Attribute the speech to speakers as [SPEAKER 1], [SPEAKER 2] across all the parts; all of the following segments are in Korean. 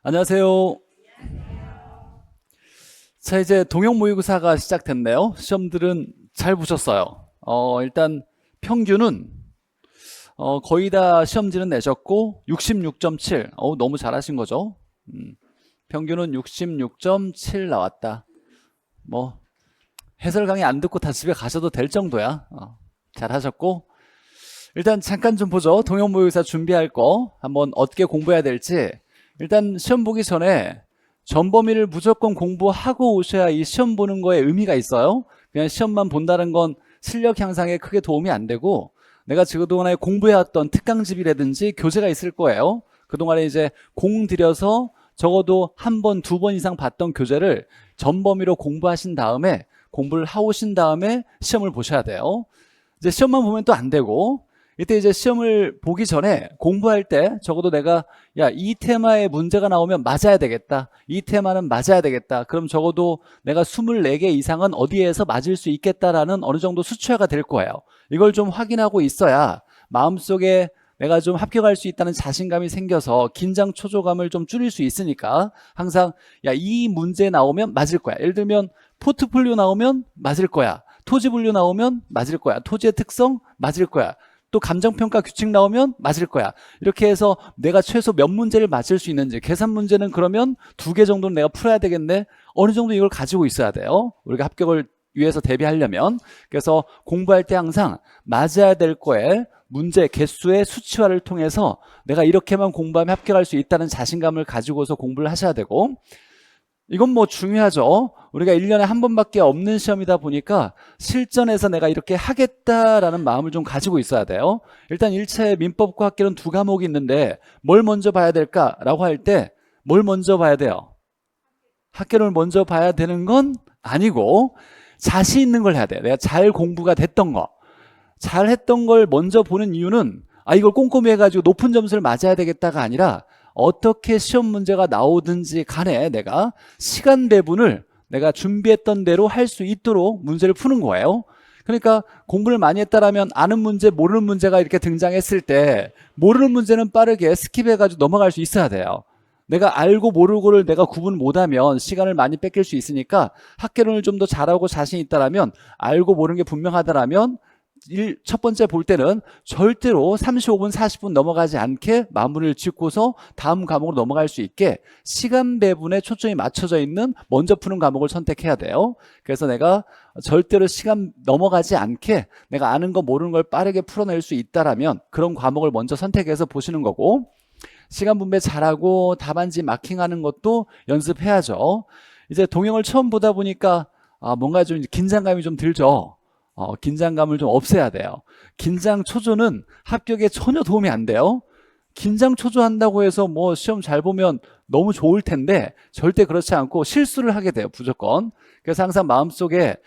[SPEAKER 1] 안녕하세요. 자, 이제 동형 모의고사가 시작됐네요. 시험들은 잘 보셨어요. 일단 평균은 거의 다 시험지는 내셨고 66.7. 너무 잘하신 거죠. 평균은 66.7 나왔다. 뭐 해설 강의 안 듣고 다 집에 가셔도 될 정도야. 잘하셨고, 일단 잠깐 좀 보죠. 동형 모의고사 준비할 거 한번 어떻게 공부해야 될지. 일단 시험 보기 전에 전범위를 무조건 공부하고 오셔야 이 시험 보는 거에 의미가 있어요. 그냥 시험만 본다는 건 실력 향상에 크게 도움이 안 되고, 내가 그동안에 공부해왔던 특강집이라든지 교재가 있을 거예요. 그동안에 이제 공 들여서 적어도 한 번, 두 번 이상 봤던 교재를 전범위로 공부하신 다음에, 공부를 하오신 다음에 시험을 보셔야 돼요. 이제 시험만 보면 또 안 되고, 이때 이제 시험을 보기 전에 공부할 때 적어도 내가 이 테마의 문제가 나오면 맞아야 되겠다, 이 테마는 맞아야 되겠다, 그럼 적어도 내가 24개 이상은 어디에서 맞을 수 있겠다라는 어느 정도 수치화가 될 거예요. 이걸 좀 확인하고 있어야 마음속에 내가 좀 합격할 수 있다는 자신감이 생겨서 긴장 초조감을 좀 줄일 수 있으니까, 항상 이 문제 나오면 맞을 거야. 예를 들면 포트폴리오 나오면 맞을 거야, 토지 분류 나오면 맞을 거야, 토지의 특성 맞을 거야, 또 감정평가 규칙 나오면 맞을 거야. 이렇게 해서 내가 최소 몇 문제를 맞을 수 있는지, 계산 문제는 그러면 2개 정도는 내가 풀어야 되겠네, 어느 정도 이걸 가지고 있어야 돼요, 우리가 합격을 위해서 대비하려면. 그래서 공부할 때 항상 맞아야 될 거에 문제 개수의 수치화를 통해서 내가 이렇게만 공부하면 합격할 수 있다는 자신감을 가지고서 공부를 하셔야 되고, 이건 뭐 중요하죠. 우리가 1년에 한 번밖에 없는 시험이다 보니까 실전에서 내가 이렇게 하겠다라는 마음을 좀 가지고 있어야 돼요. 일단 1차에 민법과 학계론 2과목이 있는데 뭘 먼저 봐야 될까라고 할 때 뭘 먼저 봐야 돼요? 학계론을 먼저 봐야 되는 건 아니고, 자신 있는 걸 해야 돼요. 내가 잘 공부가 됐던 거, 잘했던 걸 먼저 보는 이유는 이걸 꼼꼼히 해가지고 높은 점수를 맞아야 되겠다가 아니라, 어떻게 시험 문제가 나오든지 간에 내가 시간 배분을 내가 준비했던 대로 할 수 있도록 문제를 푸는 거예요. 그러니까 공부를 많이 했다라면 아는 문제, 모르는 문제가 이렇게 등장했을 때 모르는 문제는 빠르게 스킵해가지고 넘어갈 수 있어야 돼요. 내가 알고 모르고를 내가 구분 못하면 시간을 많이 뺏길 수 있으니까, 학계론을 좀 더 잘하고 자신 있다라면, 알고 모르는 게 분명하다라면 첫 번째 볼 때는 절대로 35분 40분 넘어가지 않게 마무리를 짓고서 다음 과목으로 넘어갈 수 있게 시간 배분에 초점이 맞춰져 있는 먼저 푸는 과목을 선택해야 돼요. 그래서 내가 절대로 시간 넘어가지 않게 내가 아는 거 모르는 걸 빠르게 풀어낼 수 있다라면 그런 과목을 먼저 선택해서 보시는 거고, 시간 분배 잘하고 답안지 마킹하는 것도 연습해야죠. 이제 동영을 처음 보다 보니까 뭔가 좀 긴장감이 좀 들죠. 긴장감을 좀 없애야 돼요. 긴장 초조는 합격에 전혀 도움이 안 돼요. 긴장 초조한다고 해서 뭐 시험 잘 보면 너무 좋을 텐데 절대 그렇지 않고 실수를 하게 돼요, 무조건. 그래서 항상 마음속에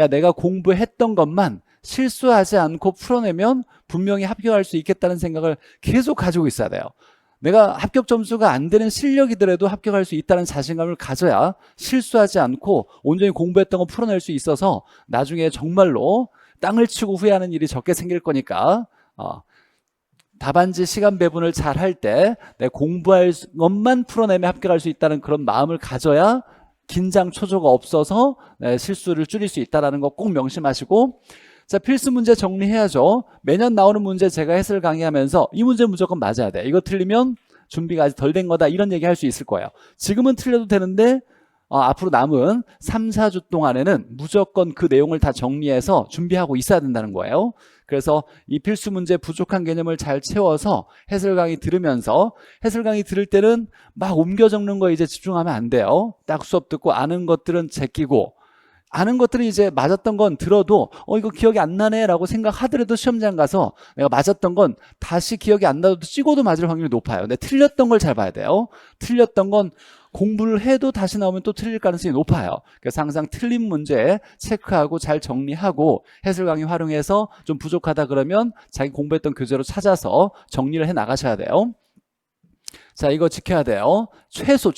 [SPEAKER 1] 내가 공부했던 것만 실수하지 않고 풀어내면 분명히 합격할 수 있겠다는 생각을 계속 가지고 있어야 돼요. 내가 합격 점수가 안 되는 실력이더라도 합격할 수 있다는 자신감을 가져야 실수하지 않고 온전히 공부했던 거 풀어낼 수 있어서 나중에 정말로 땅을 치고 후회하는 일이 적게 생길 거니까, 답안지 시간 배분을 잘 할 때 내 공부할 것만 풀어내면 합격할 수 있다는 그런 마음을 가져야 긴장 초조가 없어서 실수를 줄일 수 있다는 거 꼭 명심하시고, 자, 필수 문제 정리해야죠. 매년 나오는 문제 제가 해설 강의하면서 이 문제 무조건 맞아야 돼, 이거 틀리면 준비가 아직 덜 된 거다, 이런 얘기 할 수 있을 거예요. 지금은 틀려도 되는데 앞으로 남은 3, 4주 동안에는 무조건 그 내용을 다 정리해서 준비하고 있어야 된다는 거예요. 그래서 이 필수 문제 부족한 개념을 잘 채워서 해설 강의 들으면서, 해설 강의 들을 때는 막 옮겨 적는 거에 이제 집중하면 안 돼요. 딱 수업 듣고 아는 것들은 제끼고, 아는 것들이 이제 맞았던 건 들어도 이거 기억이 안 나네 라고 생각하더라도 시험장 가서 내가 맞았던 건 다시 기억이 안 나도 찍어도 맞을 확률이 높아요. 근데 틀렸던 걸 잘 봐야 돼요. 틀렸던 건 공부를 해도 다시 나오면 또 틀릴 가능성이 높아요. 그래서 항상 틀린 문제 체크하고 잘 정리하고, 해설 강의 활용해서 좀 부족하다 그러면 자기 공부했던 교재로 찾아서 정리를 해 나가셔야 돼요. 자, 이거 지켜야 돼요. 최소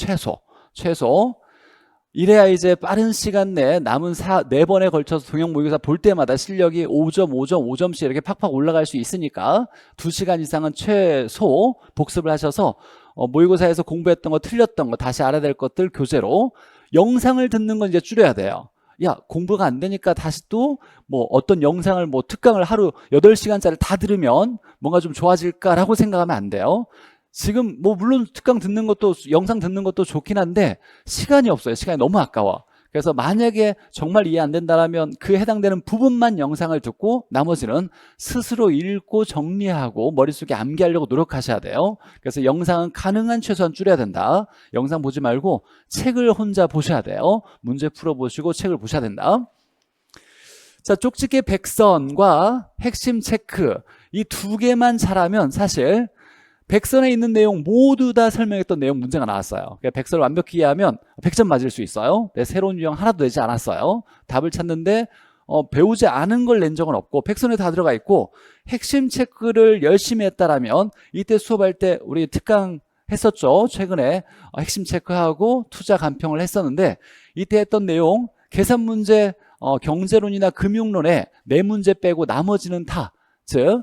[SPEAKER 1] 이래야 이제 빠른 시간 내에 남은 4번에 걸쳐서 동형 모의고사 볼 때마다 실력이 5점, 5점, 5점씩 이렇게 팍팍 올라갈 수 있으니까 2시간 이상은 최소 복습을 하셔서 모의고사에서 공부했던 거 틀렸던 거 다시 알아야 될 것들 교재로 영상을 듣는 건 이제 줄여야 돼요. 야, 공부가 안 되니까 다시 또 뭐 어떤 영상을 뭐 특강을 하루 8시간짜리 다 들으면 뭔가 좀 좋아질까라고 생각하면 안 돼요. 지금 뭐 물론 특강 듣는 것도 영상 듣는 것도 좋긴 한데 시간이 없어요. 시간이 너무 아까워. 그래서 만약에 정말 이해 안 된다면 그 해당되는 부분만 영상을 듣고 나머지는 스스로 읽고 정리하고 머릿속에 암기하려고 노력하셔야 돼요. 그래서 영상은 가능한 최소한 줄여야 된다. 영상 보지 말고 책을 혼자 보셔야 돼요. 문제 풀어보시고 책을 보셔야 된다. 자, 쪽집게 백선과 핵심 체크 이 두 개만 잘하면 사실 백선에 있는 내용 모두 다 설명했던 내용 문제가 나왔어요. 백선을 완벽히 이해하면 100점 맞을 수 있어요. 새로운 유형 하나도 내지 않았어요. 답을 찾는데 배우지 않은 걸 낸 적은 없고 백선에 다 들어가 있고 핵심 체크를 열심히 했다라면 이때 수업할 때 우리 특강 했었죠. 최근에 핵심 체크하고 투자 간평을 했었는데 이때 했던 내용 계산 문제 경제론이나 금융론에 4문제 빼고 나머지는 다 즉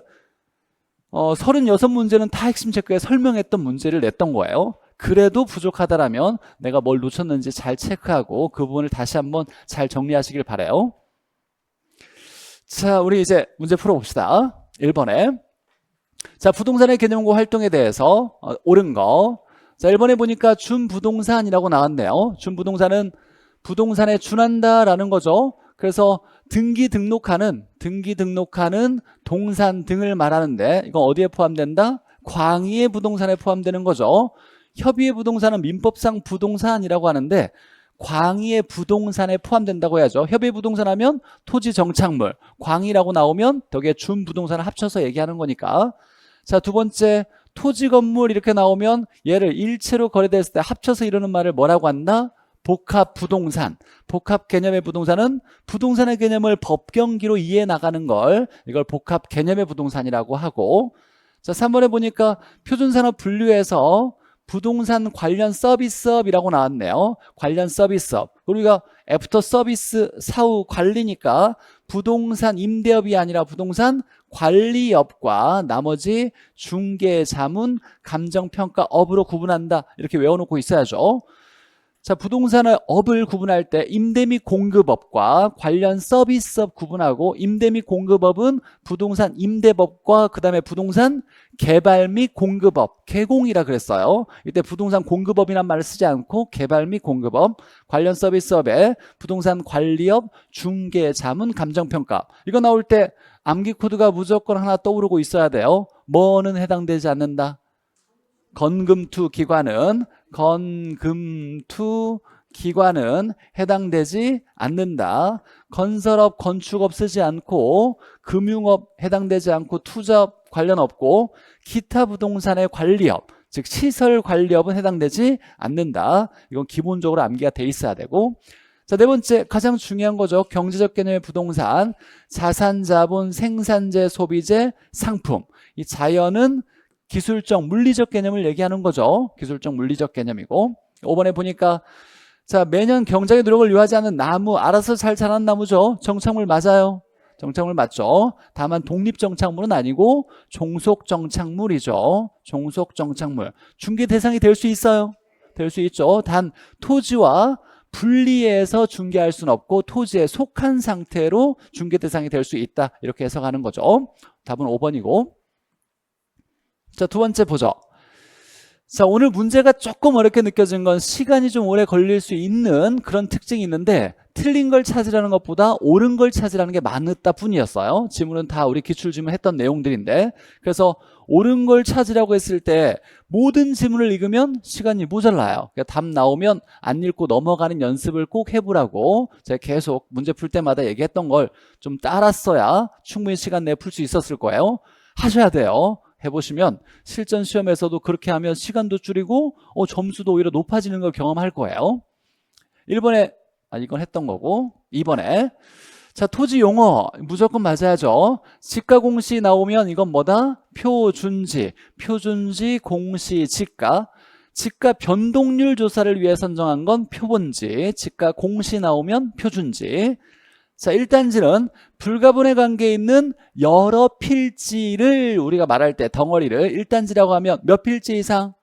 [SPEAKER 1] 36문제는 다 핵심 체크에 설명했던 문제를 냈던 거예요. 그래도 부족하다라면 내가 뭘 놓쳤는지 잘 체크하고 그 부분을 다시 한번 잘 정리하시길 바라요. 자, 우리 이제 문제 풀어봅시다. 1번에 자, 부동산의 개념과 활동에 대해서 옳은 거. 자, 1번에 보니까 준부동산이라고 나왔네요. 준부동산은 부동산에 준한다라는 거죠. 그래서 등기 등록하는 동산 등을 말하는데 이건 어디에 포함된다? 광의의 부동산에 포함되는 거죠. 협의의 부동산은 민법상 부동산이라고 하는데 광의의 부동산에 포함된다고 해야죠. 협의의 부동산 하면 토지 정착물, 광의라고 나오면 덕에 준부동산을 합쳐서 얘기하는 거니까. 자, 두 번째 토지 건물 이렇게 나오면 얘를 일체로 거래됐을 때 합쳐서 이루는 말을 뭐라고 한다? 복합 부동산. 복합 개념의 부동산은 부동산의 개념을 법경기로 이해해 나가는 걸 이걸 복합 개념의 부동산이라고 하고. 자, 3번에 보니까 표준산업 분류에서 부동산 관련 서비스업이라고 나왔네요. 관련 서비스업. 우리가 애프터 서비스 사후 관리니까 부동산 임대업이 아니라 부동산 관리업과 나머지 중개, 자문, 감정평가업으로 구분한다. 이렇게 외워놓고 있어야죠. 자, 부동산의 업을 구분할 때 임대 및 공급업과 관련 서비스업 구분하고 임대 및 공급업은 부동산 임대법과 그 다음에 부동산 개발 및 공급업, 개공이라 그랬어요. 이때 부동산 공급업이란 말을 쓰지 않고 개발 및 공급업, 관련 서비스업에 부동산 관리업, 중개, 자문, 감정평가. 이거 나올 때 암기 코드가 무조건 하나 떠오르고 있어야 돼요. 뭐는 해당되지 않는다? 건금투 기관은 해당되지 않는다. 건설업, 건축업 쓰지 않고 금융업 해당되지 않고 투자업 관련 없고 기타 부동산의 관리업, 즉 시설 관리업은 해당되지 않는다. 이건 기본적으로 암기가 돼 있어야 되고. 자, 네 번째 가장 중요한 거죠. 경제적 개념의 부동산, 자산, 자본, 생산재, 소비재, 상품. 이 자연은 기술적, 물리적 개념을 얘기하는 거죠. 기술적, 물리적 개념이고. 5번에 보니까 자, 매년 경작의 노력을 요하지 않는 나무, 알아서 잘 자라는 나무죠. 정착물 맞아요. 정착물 맞죠. 다만 독립정착물은 아니고 종속정착물이죠. 종속정착물. 중개 대상이 될 수 있어요. 될 수 있죠. 단 토지와 분리해서 중개할 수는 없고 토지에 속한 상태로 중개 대상이 될 수 있다. 이렇게 해석하는 거죠. 답은 5번이고. 자, 두 번째 보죠. 자, 오늘 문제가 조금 어렵게 느껴진 건 시간이 좀 오래 걸릴 수 있는 그런 특징이 있는데 틀린 걸 찾으라는 것보다 옳은 걸 찾으라는 게 많았다 뿐이었어요. 지문은 다 우리 기출지문 했던 내용들인데 그래서 옳은 걸 찾으라고 했을 때 모든 지문을 읽으면 시간이 모자라요. 그러니까 답 나오면 안 읽고 넘어가는 연습을 꼭 해보라고 제가 계속 문제 풀 때마다 얘기했던 걸 좀 따랐어야 충분히 시간 내에 풀 수 있었을 거예요. 하셔야 돼요. 해보시면 실전 시험에서도 그렇게 하면 시간도 줄이고 점수도 오히려 높아지는 걸 경험할 거예요. 1번에 이건 했던 거고 2번에 자, 토지 용어 무조건 맞아야죠. 지가 공시 나오면 이건 뭐다? 표준지, 공시, 지가. 지가 변동률 조사를 위해 선정한 건 표본지, 지가 공시 나오면 표준지. 자, 1단지는 불가분의 관계에 있는 여러 필지를 우리가 말할 때 덩어리를 1단지라고 하면 몇 필지 이상?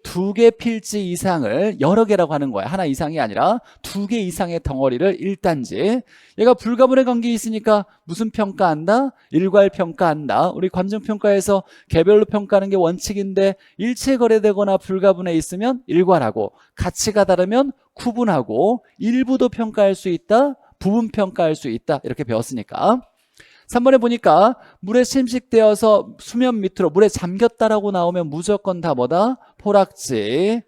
[SPEAKER 1] 두 개 필지 이상을 여러 개라고 하는 거야. 하나 이상이 아니라 두 개 이상의 덩어리를 1단지. 얘가 불가분의 관계에 있으니까 무슨 평가한다? 일괄 평가한다. 우리 감정평가에서 개별로 평가하는 게 원칙인데 일체 거래되거나 불가분에 있으면 일괄하고, 가치가 다르면 구분하고, 일부도 평가할 수 있다, 부분 평가할 수 있다, 이렇게 배웠으니까. 3번에 보니까 물에 침식되어서 수면 밑으로 물에 잠겼다라고 나오면 무조건 다 뭐다? 포락지.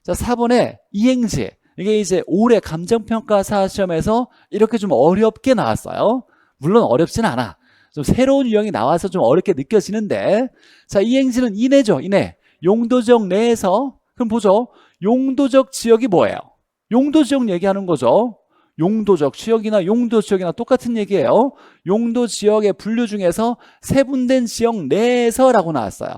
[SPEAKER 1] 자, 4번에 이행지. 이게 이제 올해 감정평가사 시험에서 이렇게 좀 어렵게 나왔어요. 물론 어렵진 않아. 좀 새로운 유형이 나와서 좀 어렵게 느껴지는데, 자, 이행지는 이내죠. 이내. 용도지역 내에서. 그럼 보죠. 용도적 지역이 뭐예요? 용도지역 얘기하는 거죠. 용도적 지역이나 용도지역이나 똑같은 얘기예요. 용도지역의 분류 중에서 세분된 지역 내에서라고 나왔어요.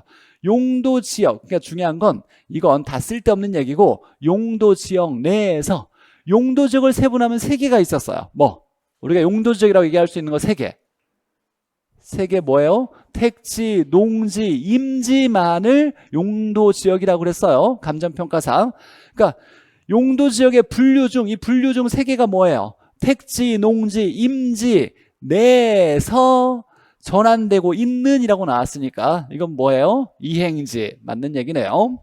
[SPEAKER 1] 용도지역, 그러니까 중요한 건 이건 다 쓸데없는 얘기고, 용도지역 내에서. 용도지역을 세분하면 3개가 있었어요. 뭐? 우리가 용도지역이라고 얘기할 수 있는 거 3개. 3개 뭐예요? 택지, 농지, 임지만을 용도지역이라고 그랬어요. 감정평가상. 그러니까 용도지역의 분류 중, 이 분류 중 3개가 뭐예요? 택지, 농지, 임지 내에서 전환되고 있는 이라고 나왔으니까 이건 뭐예요? 이행지. 맞는 얘기네요.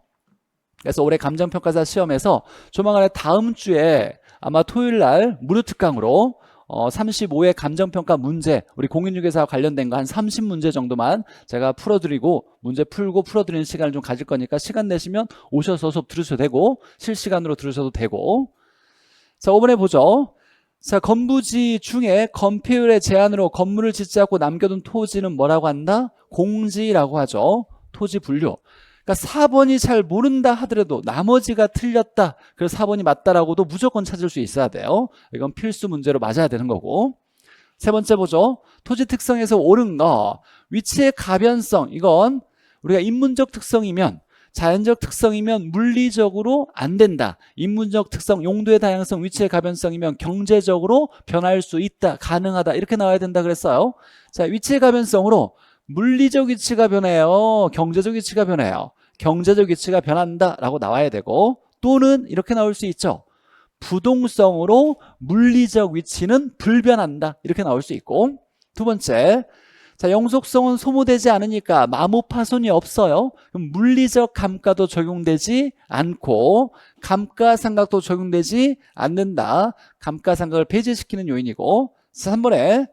[SPEAKER 1] 그래서 올해 감정평가사 시험에서 조만간에 다음 주에 아마 토요일 날 무료 특강으로 35회 감정평가 문제, 우리 공인중개사와 관련된 거 한 30문제 정도만 제가 풀어드리고, 문제 풀고 풀어드리는 시간을 좀 가질 거니까 시간 내시면 오셔서 수업 들으셔도 되고, 실시간으로 들으셔도 되고. 자, 5번에 보죠. 자, 건부지 중에 건폐율의 제한으로 건물을 짓지 않고 남겨둔 토지는 뭐라고 한다? 공지라고 하죠. 토지 분류. 그러니까 4번이 잘 모른다 하더라도 나머지가 틀렸다, 그래서 4번이 맞다라고도 무조건 찾을 수 있어야 돼요. 이건 필수 문제로 맞아야 되는 거고. 세 번째 보죠. 토지 특성에서 옳은 거. 위치의 가변성. 이건 우리가 인문적 특성이면, 자연적 특성이면 물리적으로 안 된다. 인문적 특성, 용도의 다양성, 위치의 가변성이면 경제적으로 변할 수 있다, 가능하다, 이렇게 나와야 된다 그랬어요. 자, 위치의 가변성으로 물리적 위치가 변해요, 경제적 위치가 변해요? 경제적 위치가 변한다 라고 나와야 되고, 또는 이렇게 나올 수 있죠. 부동성으로 물리적 위치는 불변한다, 이렇게 나올 수 있고. 두 번째, 자, 영속성은 소모되지 않으니까 마모파손이 없어요. 그럼 물리적 감가도 적용되지 않고 감가상각도 적용되지 않는다. 감가상각을 배제시키는 요인이고. 3번에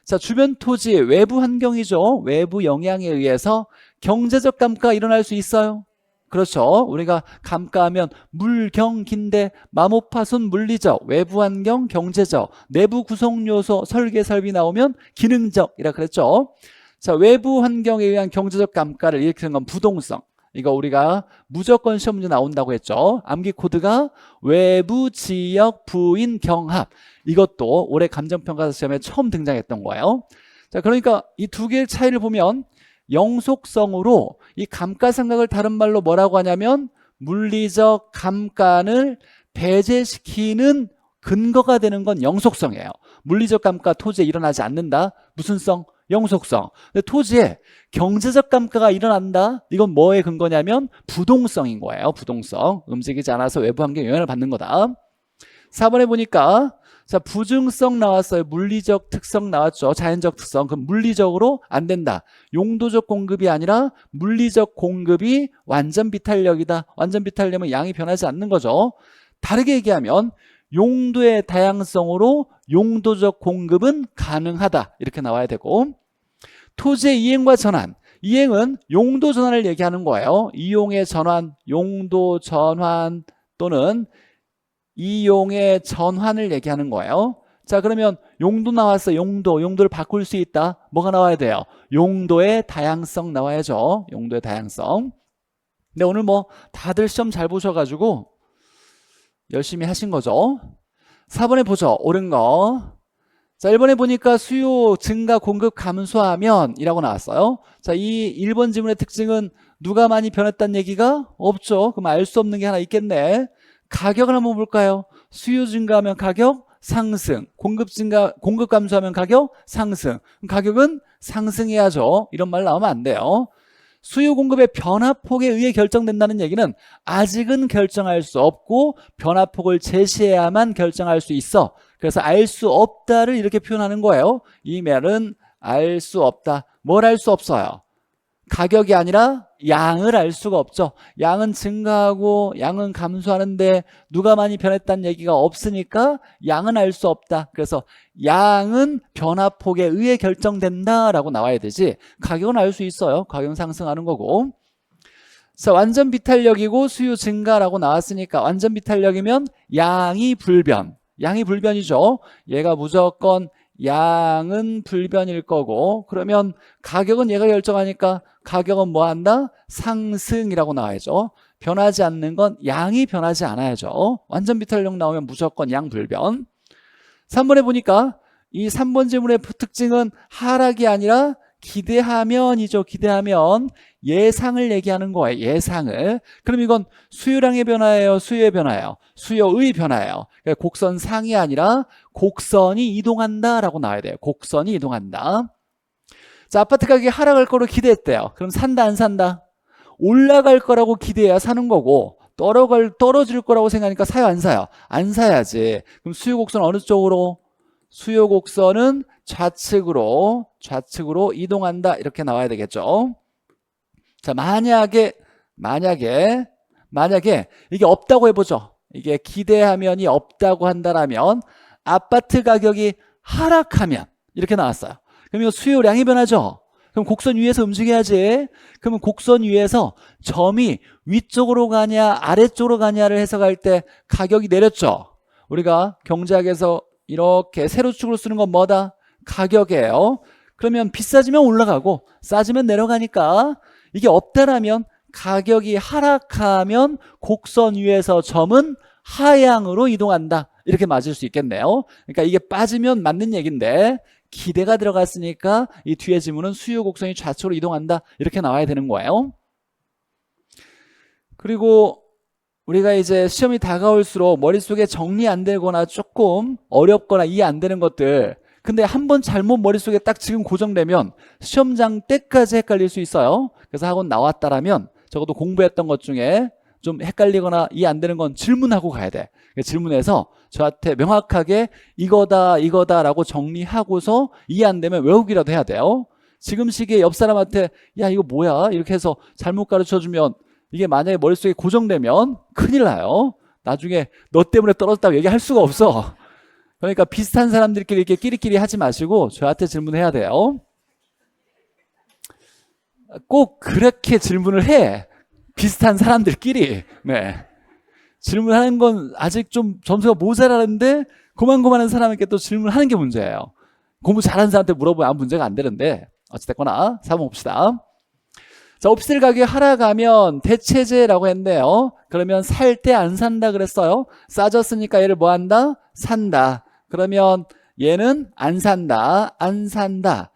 [SPEAKER 1] 자, 주변 토지의 외부 환경이죠. 외부 영향에 의해서 경제적 감가가 일어날 수 있어요. 그렇죠. 우리가 감가하면 물경긴데 마모파손 물리적, 외부 환경 경제적, 내부 구성 요소 설계 설비 나오면 기능적이라 그랬죠. 자, 외부 환경에 의한 경제적 감가를 일으키는 건 부동성. 이거 우리가 무조건 시험 문제 나온다고 했죠. 암기 코드가 외부 지역 부인 경합. 이것도 올해 감정평가 시험에 처음 등장했던 거예요. 자, 그러니까 이 두 개의 차이를 보면, 영속성으로 이 감가상각을 다른 말로 뭐라고 하냐면 물리적 감가를 배제시키는 근거가 되는 건 영속성이에요. 물리적 감가 토지에 일어나지 않는다. 무슨 성? 영속성. 근데 토지에 경제적 감가가 일어난다. 이건 뭐의 근거냐면 부동성인 거예요. 부동성. 움직이지 않아서 외부 환경 영향을 받는 거다. 4번에 보니까 자, 부증성 나왔어요. 물리적 특성 나왔죠. 자연적 특성. 그럼 물리적으로 안 된다. 용도적 공급이 아니라 물리적 공급이 완전 비탄력이다. 완전 비탄력은 양이 변하지 않는 거죠. 다르게 얘기하면 용도의 다양성으로 용도적 공급은 가능하다. 이렇게 나와야 되고, 토지의 이행과 전환. 이행은 용도 전환을 얘기하는 거예요. 이용의 전환, 용도 전환 또는 이용의 전환을 얘기하는 거예요. 자, 그러면 용도 나왔어. 용도를 바꿀 수 있다. 뭐가 나와야 돼요? 용도의 다양성 나와야죠. 용도의 다양성. 근데 오늘 뭐 다들 시험 잘 보셔가지고 열심히 하신 거죠. 4번에 보죠. 옳은 거. 자, 1번에 보니까 수요 증가 공급 감소하면 이라고 나왔어요. 자, 이 1번 질문의 특징은 누가 많이 변했다는 얘기가 없죠. 그럼 알 수 없는 게 하나 있겠네. 가격을 한번 볼까요? 수요 증가하면 가격 상승, 공급 감소하면 가격 상승. 그럼 가격은 상승해야죠. 이런 말 나오면 안 돼요. 수요 공급의 변화폭에 의해 결정된다는 얘기는 아직은 결정할 수 없고 변화폭을 제시해야만 결정할 수 있어. 그래서 알 수 없다를 이렇게 표현하는 거예요. 이 말은 알 수 없다. 뭘 알 수 없어요? 가격이 아니라 양을 알 수가 없죠. 양은 증가하고 양은 감소하는데 누가 많이 변했다는 얘기가 없으니까 양은 알 수 없다. 그래서 양은 변화폭에 의해 결정된다라고 나와야 되지 가격은 알 수 있어요. 가격은 상승하는 거고. 자, 완전 비탄력이고 수요 증가라고 나왔으니까 완전 비탄력이면 양이 불변. 양이 불변이죠. 얘가 무조건 양은 불변일 거고 그러면 가격은 얘가 결정하니까 가격은 뭐 한다? 상승이라고 나와야죠. 변하지 않는 건 양이 변하지 않아야죠. 완전 비탄력 나오면 무조건 양 불변. 3번에 보니까 이 3번 질문의 특징은 하락이 아니라 기대하면이죠. 기대하면 예상을 얘기하는 거예요. 예상을. 그럼 이건 수요량의 변화예요? 수요의 변화예요? 수요의 변화예요. 그러니까 곡선상이 아니라 곡선이 이동한다 라고 나와야 돼요. 곡선이 이동한다. 자, 아파트 가격이 하락할 거로 기대했대요. 그럼 산다 안 산다? 올라갈 거라고 기대해야 사는 거고 떨어질 거라고 생각하니까 사요 안 사요? 안 사야지. 그럼 수요 곡선 어느 쪽으로? 수요 곡선은 좌측으로 이동한다 이렇게 나와야 되겠죠. 자, 만약에 이게 없다고 해보죠. 이게 기대하면이 없다고 한다라면 아파트 가격이 하락하면 이렇게 나왔어요. 그럼 이거 수요량이 변하죠. 그럼 곡선 위에서 움직여야지. 그러면 곡선 위에서 점이 위쪽으로 가냐 아래쪽으로 가냐를 해석할 때 가격이 내렸죠. 우리가 경제학에서 이렇게 세로축으로 쓰는 건 뭐다? 가격이에요. 그러면 비싸지면 올라가고 싸지면 내려가니까 이게 없다라면 가격이 하락하면 곡선 위에서 점은 하향으로 이동한다. 이렇게 맞을 수 있겠네요. 그러니까 이게 빠지면 맞는 얘기인데 기대가 들어갔으니까 이 뒤에 지문은 수요 곡선이 좌측으로 이동한다. 이렇게 나와야 되는 거예요. 그리고 우리가 이제 시험이 다가올수록 머릿속에 정리 안 되거나 조금 어렵거나 이해 안 되는 것들 근데 한번 잘못 머릿속에 딱 지금 고정되면 시험장 때까지 헷갈릴 수 있어요. 그래서 학원 나왔다라면 적어도 공부했던 것 중에 좀 헷갈리거나 이해 안 되는 건 질문하고 가야 돼. 질문해서 저한테 명확하게 이거다라고 정리하고서 이해 안 되면 외우기라도 해야 돼요. 지금 시기에 옆 사람한테 야 이거 뭐야 이렇게 해서 잘못 가르쳐주면 이게 만약에 머릿속에 고정되면 큰일 나요. 나중에 너 때문에 떨어졌다고 얘기할 수가 없어. 그러니까 비슷한 사람들끼리 이렇게 끼리끼리 하지 마시고 저한테 질문해야 돼요. 꼭 그렇게 질문을 해. 비슷한 사람들끼리. 네. 질문하는 건 아직 좀 점수가 모자라는데 고만고만한 사람에게 또 질문하는 게 문제예요. 공부 잘하는 사람한테 물어보면 아무 문제가 안 되는데 어찌됐거나 4번 봅시다. 자, 오피스텔 가격이 하락하면 대체제라고 했네요. 그러면 살 때 안 산다 그랬어요. 싸졌으니까 얘를 뭐 한다? 산다. 그러면 얘는 안 산다.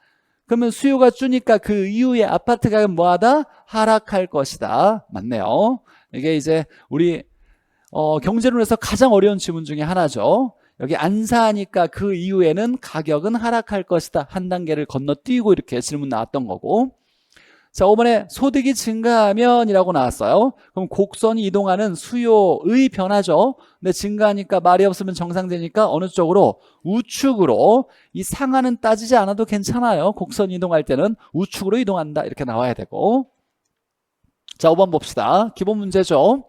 [SPEAKER 1] 그러면 수요가 주니까 그 이후에 아파트 가격은 뭐하다? 하락할 것이다. 맞네요. 이게 이제 우리 경제론에서 가장 어려운 지문 중에 하나죠. 여기 안 사니까 그 이후에는 가격은 하락할 것이다. 한 단계를 건너뛰고 이렇게 질문 나왔던 거고. 자, 5번에 소득이 증가하면 이라고 나왔어요. 그럼 곡선이 이동하는 수요의 변화죠. 근데 증가하니까 말이 없으면 정상되니까 어느 쪽으로? 우측으로. 이 상하는 따지지 않아도 괜찮아요. 곡선 이동할 때는 우측으로 이동한다. 이렇게 나와야 되고. 자, 5번 봅시다. 기본 문제죠.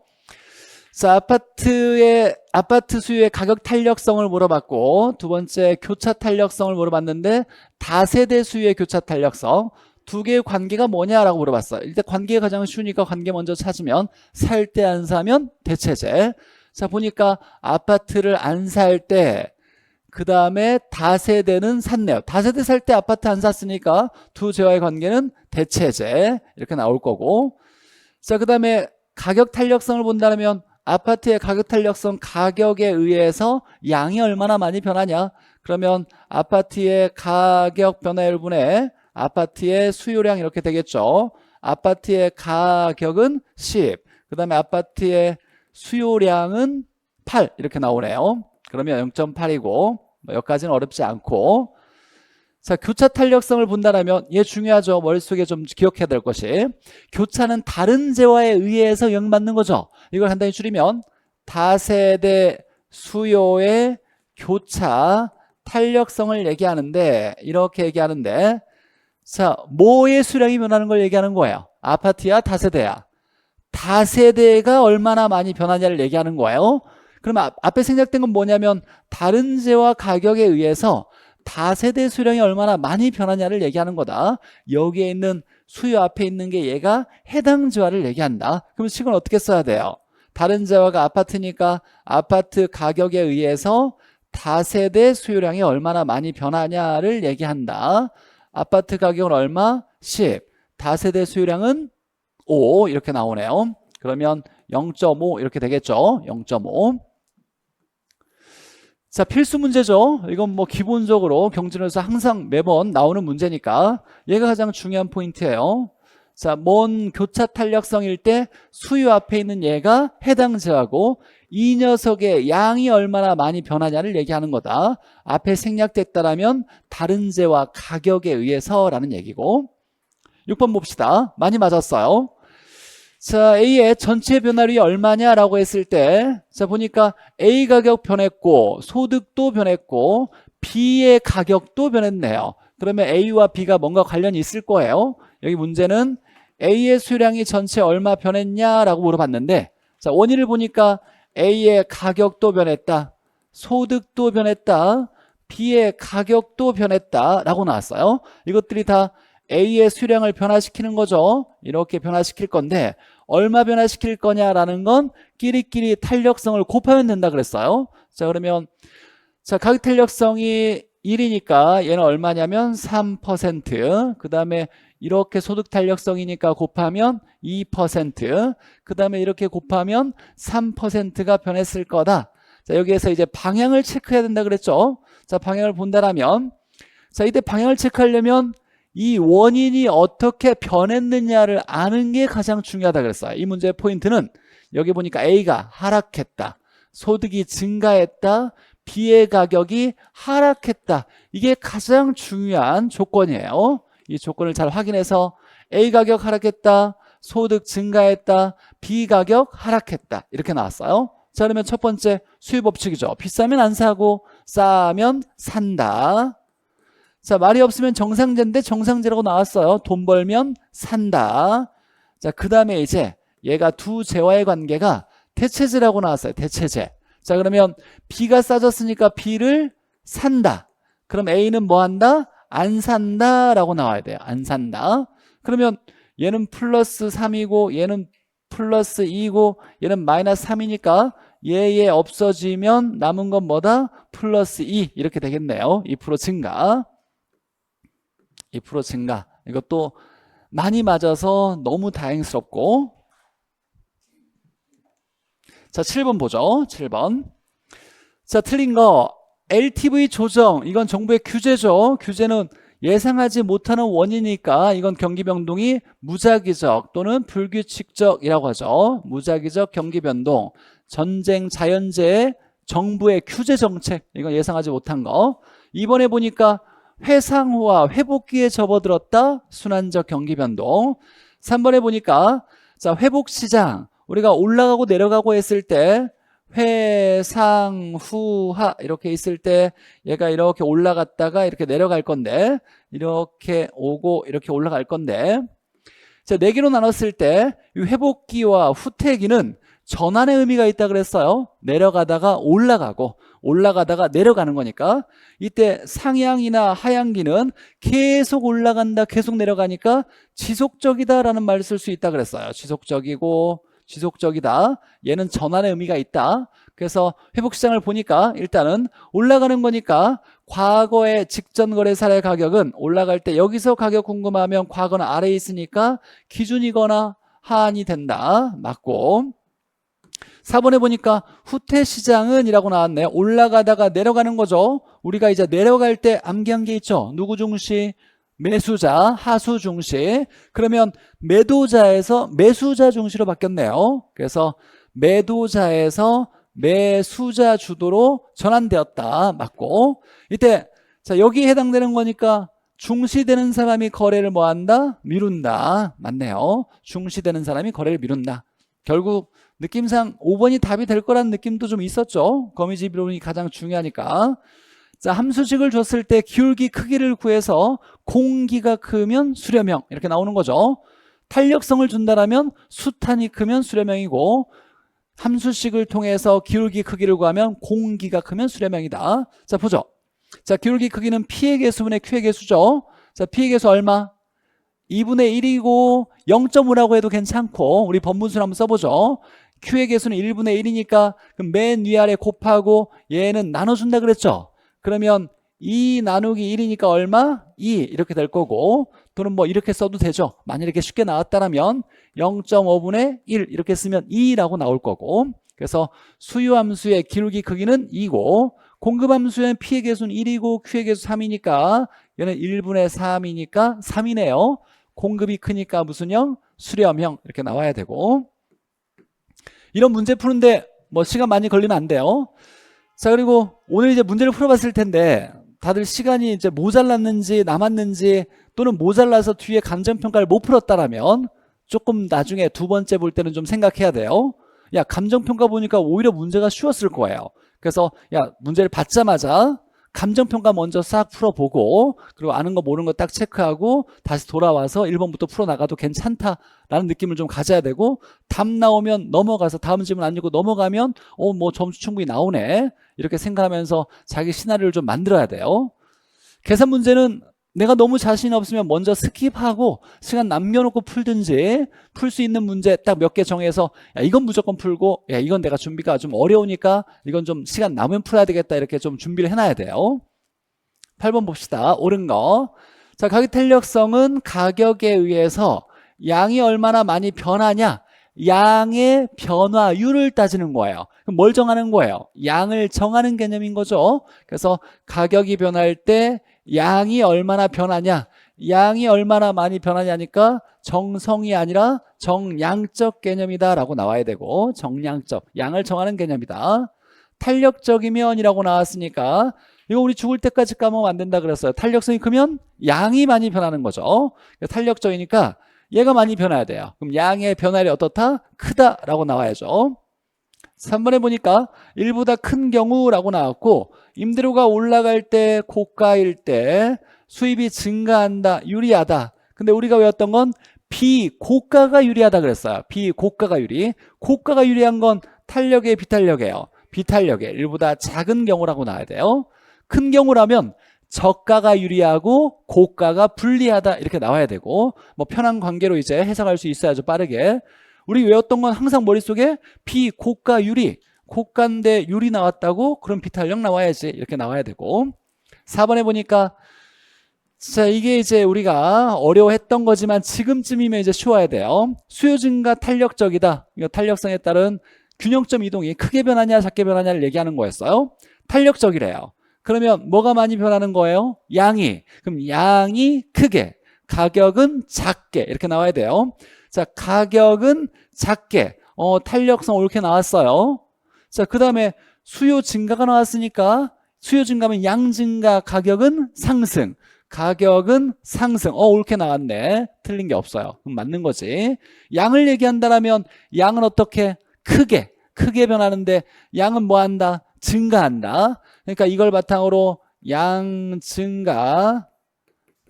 [SPEAKER 1] 자, 아파트 수요의 가격 탄력성을 물어봤고, 두 번째 교차 탄력성을 물어봤는데 다세대 수요의 교차 탄력성. 두 개의 관계가 뭐냐라고 물어봤어요. 일단 관계가 가장 쉬우니까 관계 먼저 찾으면 살 때 안 사면 대체제. 자, 보니까 아파트를 안 살 때 그 다음에 다세대는 샀네요. 다세대 살 때 아파트 안 샀으니까 두 재와의 관계는 대체제 이렇게 나올 거고. 자, 그 다음에 가격 탄력성을 본다면 아파트의 가격 탄력성 가격에 의해서 양이 얼마나 많이 변하냐. 그러면 아파트의 가격 변화 1분의 아파트의 수요량 이렇게 되겠죠. 아파트의 가격은 10, 그 다음에 아파트의 수요량은 8 이렇게 나오네요. 그러면 0.8이고 여기까지는 어렵지 않고. 자, 교차 탄력성을 본다면 얘 중요하죠. 머릿속에 좀 기억해야 될 것이 교차는 다른 재화에 의해서 영향받는 거죠. 이걸 간단히 줄이면 다세대 수요의 교차 탄력성을 얘기하는데 이렇게 얘기하는데 자, 뭐의 수량이 변하는 걸 얘기하는 거예요? 아파트야 다세대야? 다세대가 얼마나 많이 변하냐를 얘기하는 거예요. 그러면 앞에 생략된 건 뭐냐면 다른 재화 가격에 의해서 다세대 수량이 얼마나 많이 변하냐를 얘기하는 거다. 여기에 있는 수요 앞에 있는 게 얘가 해당 재화를 얘기한다. 그럼 식은 어떻게 써야 돼요? 다른 재화가 아파트니까 아파트 가격에 의해서 다세대 수요량이 얼마나 많이 변하냐를 얘기한다. 아파트 가격은 얼마? 10. 다세대 수요량은 5 이렇게 나오네요. 그러면 0.5 이렇게 되겠죠. 0.5. 자, 필수 문제죠. 이건 뭐 기본적으로 경진에서 항상 매번 나오는 문제니까 얘가 가장 중요한 포인트예요. 자, 먼 교차 탄력성일 때 수요 앞에 있는 얘가 해당 재화고 이 녀석의 양이 얼마나 많이 변하냐를 얘기하는 거다. 앞에 생략됐다라면 다른 재화 가격에 의해서라는 얘기고 6번 봅시다. 많이 맞았어요. 자, A의 전체 변화율이 얼마냐라고 했을 때, 자, 보니까 A 가격 변했고, 소득도 변했고, B의 가격도 변했네요. 그러면 A와 B가 뭔가 관련이 있을 거예요. 여기 문제는 A의 수량이 전체 얼마 변했냐라고 물어봤는데, 자, 원인을 보니까 A의 가격도 변했다, 소득도 변했다, B의 가격도 변했다라고 나왔어요. 이것들이 다 A의 수량을 변화시키는 거죠. 이렇게 변화시킬 건데 얼마 변화시킬 거냐라는 건 끼리끼리 탄력성을 곱하면 된다 그랬어요. 자, 그러면 자, 가격 탄력성이 1이니까 얘는 얼마냐면 3%. 그 다음에 이렇게 소득 탄력성이니까 곱하면 2%. 그 다음에 이렇게 곱하면 3%가 변했을 거다. 자, 여기에서 이제 방향을 체크해야 된다 그랬죠. 자, 방향을 본다라면 자, 이때 방향을 체크하려면 이 원인이 어떻게 변했느냐를 아는 게 가장 중요하다 그랬어요. 이 문제의 포인트는 여기 보니까 A가 하락했다, 소득이 증가했다, B의 가격이 하락했다. 이게 가장 중요한 조건이에요. 이 조건을 잘 확인해서 A 가격 하락했다, 소득 증가했다, B 가격 하락했다 이렇게 나왔어요. 자, 그러면 첫 번째 수요 법칙이죠. 비싸면 안 사고 싸면 산다. 자, 말이 없으면 정상제인데 정상제라고 나왔어요. 돈 벌면 산다. 자, 그 다음에 이제 얘가 두 재화의 관계가 대체제라고 나왔어요. 대체제. 자, 그러면 B가 싸졌으니까 B를 산다. 그럼 A는 뭐 한다? 안 산다 라고 나와야 돼요. 안 산다. 그러면 얘는 플러스 3이고 얘는 플러스 2고 얘는 마이너스 3이니까 얘 없어지면 남은 건 뭐다? 플러스 2 이렇게 되겠네요. 2% 증가. 2% 증가. 이것도 많이 맞아서 너무 다행스럽고. 자, 7번 보죠. 7번. 자, 틀린 거 LTV 조정. 이건 정부의 규제죠. 규제는 예상하지 못하는 원인이니까 이건 경기 변동이 무작위적 또는 불규칙적이라고 하죠. 무작위적 경기 변동, 전쟁, 자연재해, 정부의 규제 정책. 이건 예상하지 못한 거. 이번에 보니까 회상호와 회복기에 접어들었다. 순환적 경기 변동. 3번에 보니까 자, 회복시장. 우리가 올라가고 내려가고 했을 때 회상후하 이렇게 있을 때 얘가 이렇게 올라갔다가 이렇게 내려갈 건데 이렇게 오고 이렇게 올라갈 건데 자, 4개로 나눴을 때 이 회복기와 후퇴기는 전환의 의미가 있다 그랬어요. 내려가다가 올라가고 올라가다가 내려가는 거니까 이때 상향이나 하향기는 계속 올라간다 계속 내려가니까 지속적이다라는 말을 쓸 수 있다 그랬어요. 지속적이고 지속적이다. 얘는 전환의 의미가 있다. 그래서 회복시장을 보니까 일단은 올라가는 거니까 과거의 직전 거래사의 가격은 올라갈 때 여기서 가격 궁금하면 과거는 아래에 있으니까 기준이거나 하한이 된다. 맞고 4번에 보니까 후퇴시장은 이라고 나왔네요. 올라가다가 내려가는 거죠. 우리가 이제 내려갈 때 암기한 게 있죠. 누구 중시? 매수자, 하수 중시. 그러면 매도자에서 매수자 중시로 바뀌었네요. 그래서 매도자에서 매수자 주도로 전환되었다. 맞고 이때 자, 여기에 해당되는 거니까 중시되는 사람이 거래를 뭐 한다? 미룬다. 맞네요. 중시되는 사람이 거래를 미룬다. 결국 느낌상 5번이 답이 될 거라는 느낌도 좀 있었죠. 거미집 이론이 가장 중요하니까. 자, 함수식을 줬을 때 기울기 크기를 구해서 공기가 크면 수렴형 이렇게 나오는 거죠. 탄력성을 준다라면 수탄이 크면 수렴형이고, 함수식을 통해서 기울기 크기를 구하면 공기가 크면 수렴형이다. 자, 보죠. 자, 기울기 크기는 P의 개수분의 Q의 개수죠. 자, P의 개수 얼마? 2분의 1이고 0.5라고 해도 괜찮고, 우리 번분수를 한번 써보죠. Q의 개수는 1분의 1이니까 맨 위아래 곱하고 얘는 나눠준다 그랬죠. 그러면 2 나누기 1이니까 얼마? 2 이렇게 될 거고, 또는 뭐 이렇게 써도 되죠. 만약 이렇게 쉽게 나왔다면 0.5분의 1 이렇게 쓰면 2라고 나올 거고, 그래서 수유함수의 기울기 크기는 2고, 공급함수의 P의 개수는 1이고 Q의 개수 3이니까 얘는 1분의 3이니까 3이네요. 공급이 크니까 무슨 형? 수렴형 이렇게 나와야 되고, 이런 문제 푸는데 뭐 시간 많이 걸리면 안 돼요. 자, 그리고 오늘 이제 문제를 풀어봤을 텐데 다들 시간이 이제 모자랐는지 남았는지, 또는 모자라서 뒤에 감정평가를 못 풀었다라면 조금 나중에 두 번째 볼 때는 좀 생각해야 돼요. 야, 감정평가 보니까 오히려 문제가 쉬웠을 거예요. 그래서 야, 문제를 받자마자 감정평가 먼저 싹 풀어보고, 그리고 아는 거 모르는 거 딱 체크하고 다시 돌아와서 1번부터 풀어나가도 괜찮다라는 느낌을 좀 가져야 되고, 답 나오면 넘어가서 다음 질문 안 읽고 넘어가면 뭐 점수 충분히 나오네 이렇게 생각하면서 자기 시나리오를 좀 만들어야 돼요. 계산 문제는 내가 너무 자신 없으면 먼저 스킵하고 시간 남겨놓고 풀든지, 풀 수 있는 문제 딱 몇 개 정해서 야, 이건 무조건 풀고, 야, 이건 내가 준비가 좀 어려우니까 이건 좀 시간 남으면 풀어야 되겠다 이렇게 좀 준비를 해놔야 돼요. 8번 봅시다. 옳은 거. 자, 가격 탄력성은 가격에 의해서 양이 얼마나 많이 변하냐, 양의 변화율을 따지는 거예요. 그럼 뭘 정하는 거예요? 양을 정하는 개념인 거죠. 그래서 가격이 변할 때 양이 얼마나 변하냐, 양이 얼마나 많이 변하냐니까 정성이 아니라 정량적 개념이다 라고 나와야 되고, 정량적, 양을 정하는 개념이다. 탄력적이면이라고 나왔으니까 이거 우리 죽을 때까지 까먹으면 안 된다 그랬어요. 탄력성이 크면 양이 많이 변하는 거죠. 탄력적이니까 얘가 많이 변해야 돼요. 그럼 양의 변화율이 어떻다? 크다라고 나와야죠. 3번에 보니까 1보다 큰 경우라고 나왔고, 임대료가 올라갈 때, 고가일 때 수입이 증가한다, 유리하다. 근데 우리가 외웠던 건 비고가가 유리하다 그랬어요. 비고가가 유리. 고가가 유리한 건 탄력의 비탄력이에요. 비탄력의 1보다 작은 경우라고 나와야 돼요. 큰 경우라면 저가가 유리하고 고가가 불리하다 이렇게 나와야 되고, 뭐 편한 관계로 이제 해석할 수 있어야죠. 빠르게. 우리 외웠던 건 항상 머릿속에 비고가 유리, 고가인데 유리 나왔다고? 그럼 비탄력 나와야지 이렇게 나와야 되고. 4번에 보니까 자, 이게 이제 우리가 어려워했던 거지만 지금쯤이면 이제 쉬워야 돼요. 수요 증가 탄력적이다. 이거 탄력성에 따른 균형점 이동이 크게 변하냐 작게 변하냐를 얘기하는 거였어요. 탄력적이래요. 그러면 뭐가 많이 변하는 거예요? 양이. 그럼 양이 크게, 가격은 작게 이렇게 나와야 돼요. 자, 가격은 작게, 탄력성 옳게 나왔어요. 자, 그 다음에 수요 증가가 나왔으니까 수요 증가면 양 증가, 가격은 상승. 가격은 상승. 옳게 나왔네. 틀린 게 없어요. 그럼 맞는 거지. 양을 얘기한다면 양은 어떻게? 크게 변하는데 양은 뭐 한다? 증가한다. 그러니까 이걸 바탕으로 양 증가,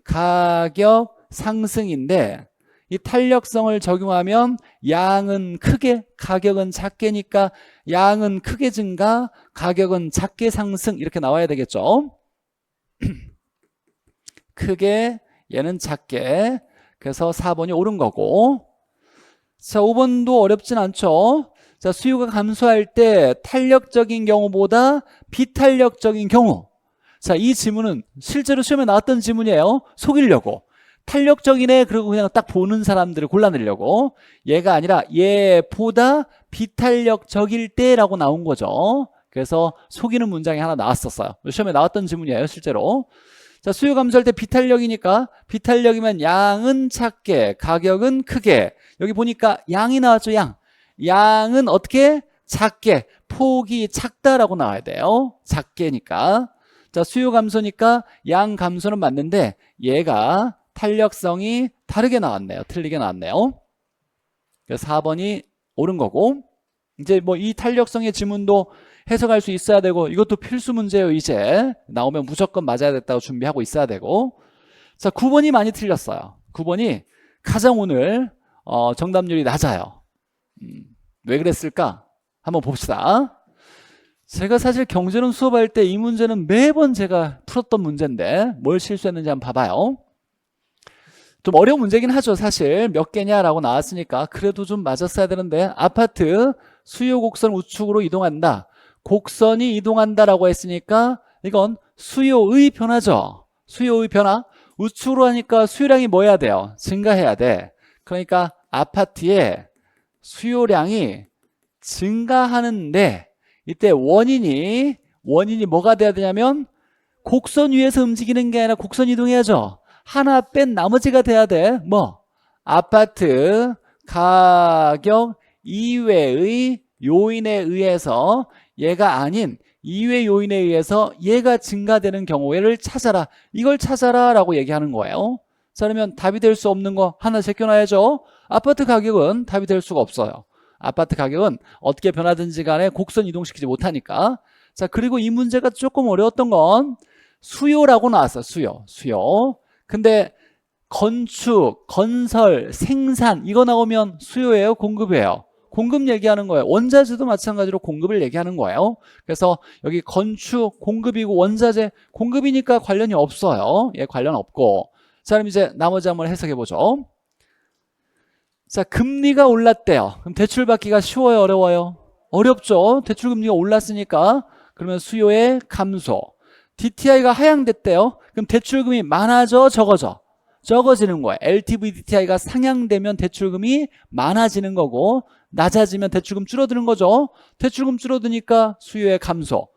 [SPEAKER 1] 가격 상승인데, 이 탄력성을 적용하면 양은 크게, 가격은 작게니까 양은 크게 증가, 가격은 작게 상승 이렇게 나와야 되겠죠. 크게, 얘는 작게. 그래서 4번이 옳은 거고. 자, 5번도 어렵진 않죠. 자, 수요가 감소할 때 탄력적인 경우보다 비탄력적인 경우. 자, 이 지문은 실제로 시험에 나왔던 지문이에요. 속이려고. 탄력적이네 그리고 그냥 딱 보는 사람들을 골라내려고. 얘가 아니라 얘보다 비탄력적일 때라고 나온 거죠. 그래서 속이는 문장이 하나 나왔었어요. 시험에 나왔던 지문이에요, 실제로. 자, 수요 감소할 때 비탄력이니까 비탄력이면 양은 작게, 가격은 크게. 여기 보니까 양이 나왔죠, 양. 양은 어떻게? 작게. 폭이 작다라고 나와야 돼요. 작게니까. 자, 수요 감소니까 양 감소는 맞는데 얘가 탄력성이 다르게 나왔네요. 틀리게 나왔네요. 그래서 4번이 옳은 거고, 이제 뭐 이 탄력성의 지문도 해석할 수 있어야 되고, 이것도 필수 문제예요. 이제 나오면 무조건 맞아야 됐다고 준비하고 있어야 되고. 자, 9번이 많이 틀렸어요. 9번이 가장 오늘 정답률이 낮아요. 왜 그랬을까? 한번 봅시다. 제가 사실 경제론 수업할 때 이 문제는 매번 제가 풀었던 문제인데 뭘 실수했는지 한번 봐봐요. 좀 어려운 문제긴 하죠. 사실 몇 개냐라고 나왔으니까 그래도 좀 맞았어야 되는데, 아파트 수요 곡선 우측으로 이동한다. 곡선이 이동한다라고 했으니까 이건 수요의 변화죠. 수요의 변화. 우측으로 하니까 수요량이 뭐 해야 돼요? 증가해야 돼. 그러니까 아파트의 수요량이 증가하는데 이때 원인이 뭐가 돼야 되냐면 곡선 위에서 움직이는 게 아니라 곡선 이동해야죠. 하나 뺀 나머지가 돼야 돼. 뭐? 아파트 가격 이외의 요인에 의해서 얘가 아닌 이외 요인에 의해서 얘가 증가되는 경우를 찾아라. 이걸 찾아라 라고 얘기하는 거예요. 자, 그러면 답이 될 수 없는 거 하나 제껴놔야죠. 아파트 가격은 답이 될 수가 없어요. 아파트 가격은 어떻게 변하든지 간에 곡선 이동시키지 못하니까. 자, 그리고 이 문제가 조금 어려웠던 건 수요라고 나왔어요. 수요. 근데 건축, 건설, 생산 이거 나오면 수요예요? 공급이에요? 공급 얘기하는 거예요. 원자재도 마찬가지로 공급을 얘기하는 거예요. 그래서 여기 건축, 공급이고 원자재, 공급이니까 관련이 없어요. 예, 관련 없고. 자, 그럼 이제 나머지 한번 해석해 보죠. 자, 금리가 올랐대요. 그럼 대출 받기가 쉬워요? 어려워요? 어렵죠. 대출 금리가 올랐으니까. 그러면 수요의 감소. DTI가 하향됐대요. 그럼 대출금이 많아져? 적어져? 적어지는 거예요. LTV DTI가 상향되면 대출금이 많아지는 거고, 낮아지면 대출금 줄어드는 거죠. 대출금 줄어드니까 수요의 감소.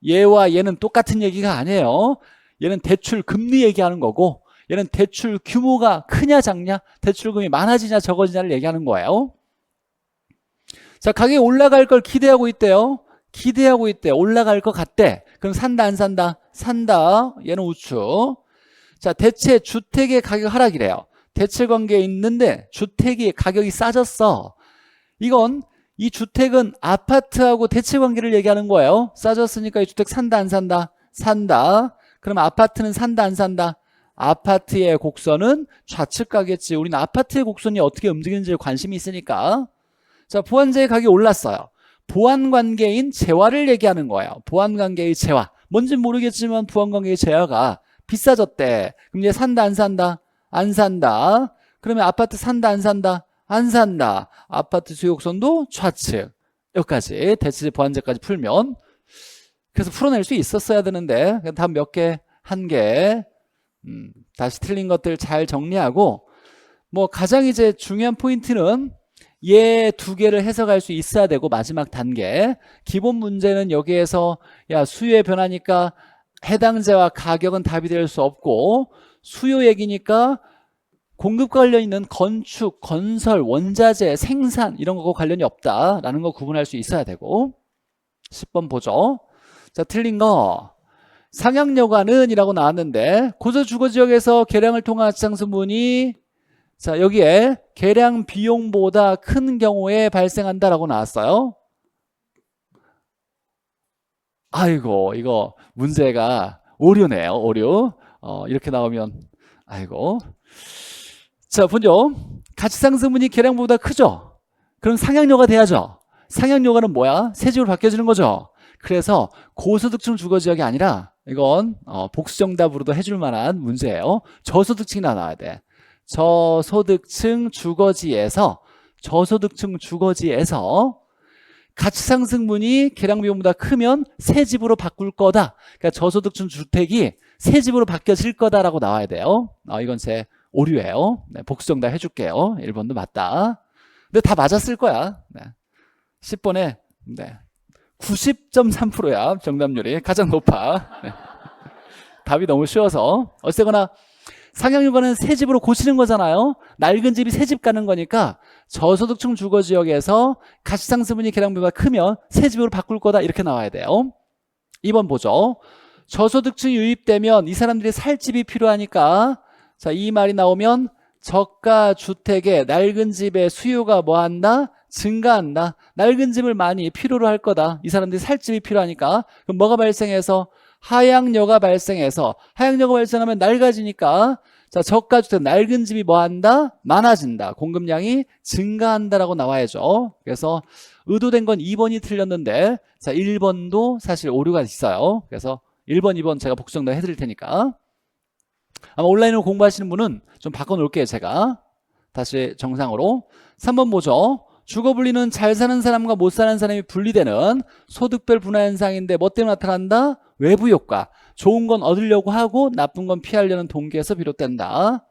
[SPEAKER 1] 얘와 얘는 똑같은 얘기가 아니에요. 얘는 대출 금리 얘기하는 거고, 얘는 대출 규모가 크냐 작냐, 대출금이 많아지냐 적어지냐를 얘기하는 거예요. 자, 가격이 올라갈 걸 기대하고 있대요. 기대하고 있대. 올라갈 것 같대. 그럼 산다 안 산다? 산다. 얘는 우측. 자, 대체 주택의 가격 하락이래요. 대체 관계에 있는데 주택이 가격이 싸졌어. 이건 이 주택은 아파트하고 대체 관계를 얘기하는 거예요. 싸졌으니까 이 주택 산다 안 산다? 산다. 그럼 아파트는 산다 안 산다? 아파트의 곡선은 좌측 가겠지. 우리는 아파트의 곡선이 어떻게 움직이는지에 관심이 있으니까. 자, 보완재의 가격이 올랐어요. 보완관계인 재화를 얘기하는 거예요. 보완관계의 재화. 뭔진 모르겠지만 보완관계의 재화가 비싸졌대. 그럼 얘 산다 안 산다? 안 산다. 그러면 아파트 산다 안 산다? 안 산다. 아파트 수요곡선도 좌측. 여기까지 대체 보완재까지 풀면, 그래서 풀어낼 수 있었어야 되는데 답 몇 개? 한 개. 다시 틀린 것들 잘 정리하고, 뭐 가장 이제 중요한 포인트는 얘 두 개를 해석할 수 있어야 되고, 마지막 단계 기본 문제는 여기에서 야 수요의 변화니까 해당재와 가격은 답이 될 수 없고, 수요 얘기니까 공급과 관련 있는 건축, 건설, 원자재, 생산 이런 거하고 관련이 없다라는 거 구분할 수 있어야 되고. 10번 보죠. 자, 틀린 거 상향여과는 이라고 나왔는데, 고저 주거지역에서 계량을 통한 가치상승분이, 자, 여기에 계량 비용보다 큰 경우에 발생한다라고 나왔어요. 아이고, 이거 문제가 오류네요. 오류. 이렇게 나오면 아이고. 자, 보죠. 가치상승분이 계량보다 크죠? 그럼 상향여과 돼야죠. 상향여과는 뭐야? 세집으로 바뀌어지는 거죠. 그래서 고소득층 주거지역이 아니라 이건 복수정답으로도 해줄 만한 문제예요. 저소득층이 나와야 돼. 저소득층 주거지에서 가치상승분이 계량비용보다 크면 새 집으로 바꿀 거다. 그러니까 저소득층 주택이 새 집으로 바뀌어질 거다라고 나와야 돼요. 이건 제 오류예요. 네, 복수정답 해줄게요. 1번도 맞다. 근데 다 맞았을 거야. 네. 10번에 네. 90.3%야. 정답률이 가장 높아. 네. 답이 너무 쉬워서. 어쨌거나 상향유가는 새 집으로 고치는 거잖아요. 낡은 집이 새 집 가는 거니까 저소득층 주거지역에서 가치상승분이 계량비가 크면 새 집으로 바꿀 거다 이렇게 나와야 돼요. 2번 보죠. 저소득층이 유입되면 이 사람들이 살 집이 필요하니까 자, 이 말이 나오면 저가 주택의 낡은 집의 수요가 뭐 한다? 증가한다. 낡은 집을 많이 필요로 할 거다. 이 사람들이 살 집이 필요하니까. 그럼 뭐가 발생해서? 하향료가 발생해서, 하향료가 발생하면 낡아지니까 자, 저가 주택 낡은 집이 뭐 한다? 많아진다. 공급량이 증가한다라고 나와야죠. 그래서 의도된 건 2번이 틀렸는데 자, 1번도 사실 오류가 있어요. 그래서 1번, 2번 제가 복수정답 해드릴 테니까 아마 온라인으로 공부하시는 분은 좀 바꿔놓을게요. 제가 다시 정상으로. 3번 보죠. 주거 분리는 잘 사는 사람과 못 사는 사람이 분리되는 소득별 분화 현상인데 뭐 때문에 나타난다? 외부 효과. 좋은 건 얻으려고 하고 나쁜 건 피하려는 동기에서 비롯된다.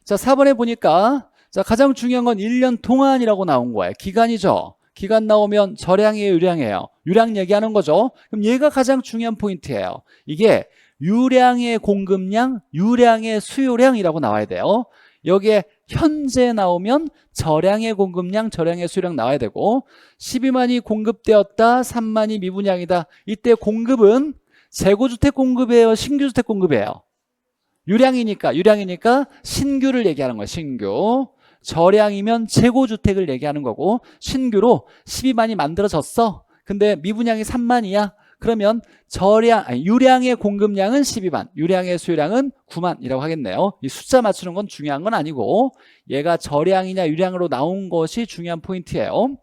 [SPEAKER 1] 자, 4번에 보니까 자, 가장 중요한 건 1년 동안이라고 나온 거예요. 기간이죠. 기간 나오면 저량이에요, 유량이에요? 유량 얘기하는 거죠. 그럼 얘가 가장 중요한 포인트예요. 이게 유량의 공급량, 유량의 수요량이라고 나와야 돼요. 여기에 현재 나오면 저량의 공급량, 저량의 수요량 나와야 되고 12만이 공급되었다, 3만이 미분양이다. 이때 공급은 재고주택 공급이에요, 신규주택 공급이에요? 유량이니까 신규를 얘기하는 거예요. 신규. 저량이면 재고주택을 얘기하는 거고 신규로 12만이 만들어졌어. 근데 미분양이 3만이야. 그러면 유량의 공급량은 12만, 유량의 수요량은 9만이라고 하겠네요. 이 숫자 맞추는 건 중요한 건 아니고 얘가 저량이냐 유량으로 나온 것이 중요한 포인트예요.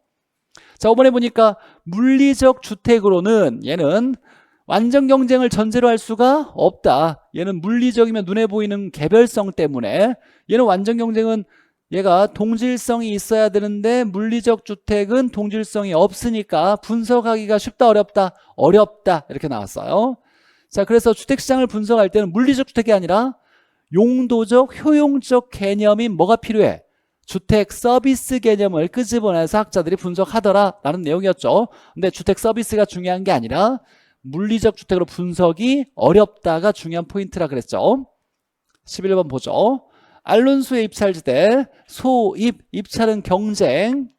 [SPEAKER 1] 자, 5번에 보니까 물리적 주택으로는 얘는 완전 경쟁을 전제로 할 수가 없다. 얘는 물리적이면 눈에 보이는 개별성 때문에 얘는 완전 경쟁은 얘가 동질성이 있어야 되는데 물리적 주택은 동질성이 없으니까 분석하기가 쉽다 어렵다? 어렵다 이렇게 나왔어요. 자, 그래서 주택시장을 분석할 때는 물리적 주택이 아니라 용도적 효용적 개념인 뭐가 필요해? 주택 서비스 개념을 끄집어내서 학자들이 분석하더라 라는 내용이었죠. 근데 주택 서비스가 중요한 게 아니라 물리적 주택으로 분석이 어렵다가 중요한 포인트라 그랬죠. 11번 보죠. 알론소의 입찰지대, 소입, 입찰은 경쟁.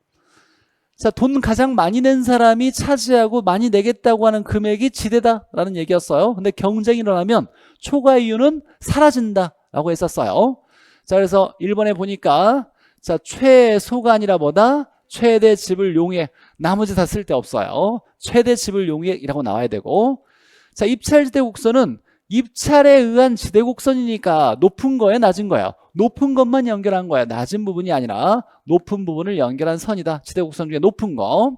[SPEAKER 1] 자, 돈 가장 많이 낸 사람이 차지하고 많이 내겠다고 하는 금액이 지대다라는 얘기였어요. 근데 경쟁이 일어나면 초과 이유는 사라진다라고 했었어요. 자, 그래서 1번에 보니까 자, 최소가 아니라 뭐다? 최대 지불 용액. 나머지 다 쓸데없어요. 최대 지불 용액이라고 나와야 되고. 자, 입찰지대 곡선은 입찰에 의한 지대 곡선이니까 높은 거예요, 낮은 거예요? 높은 것만 연결한 거야. 낮은 부분이 아니라 높은 부분을 연결한 선이다. 지대 곡선 중에 높은 거.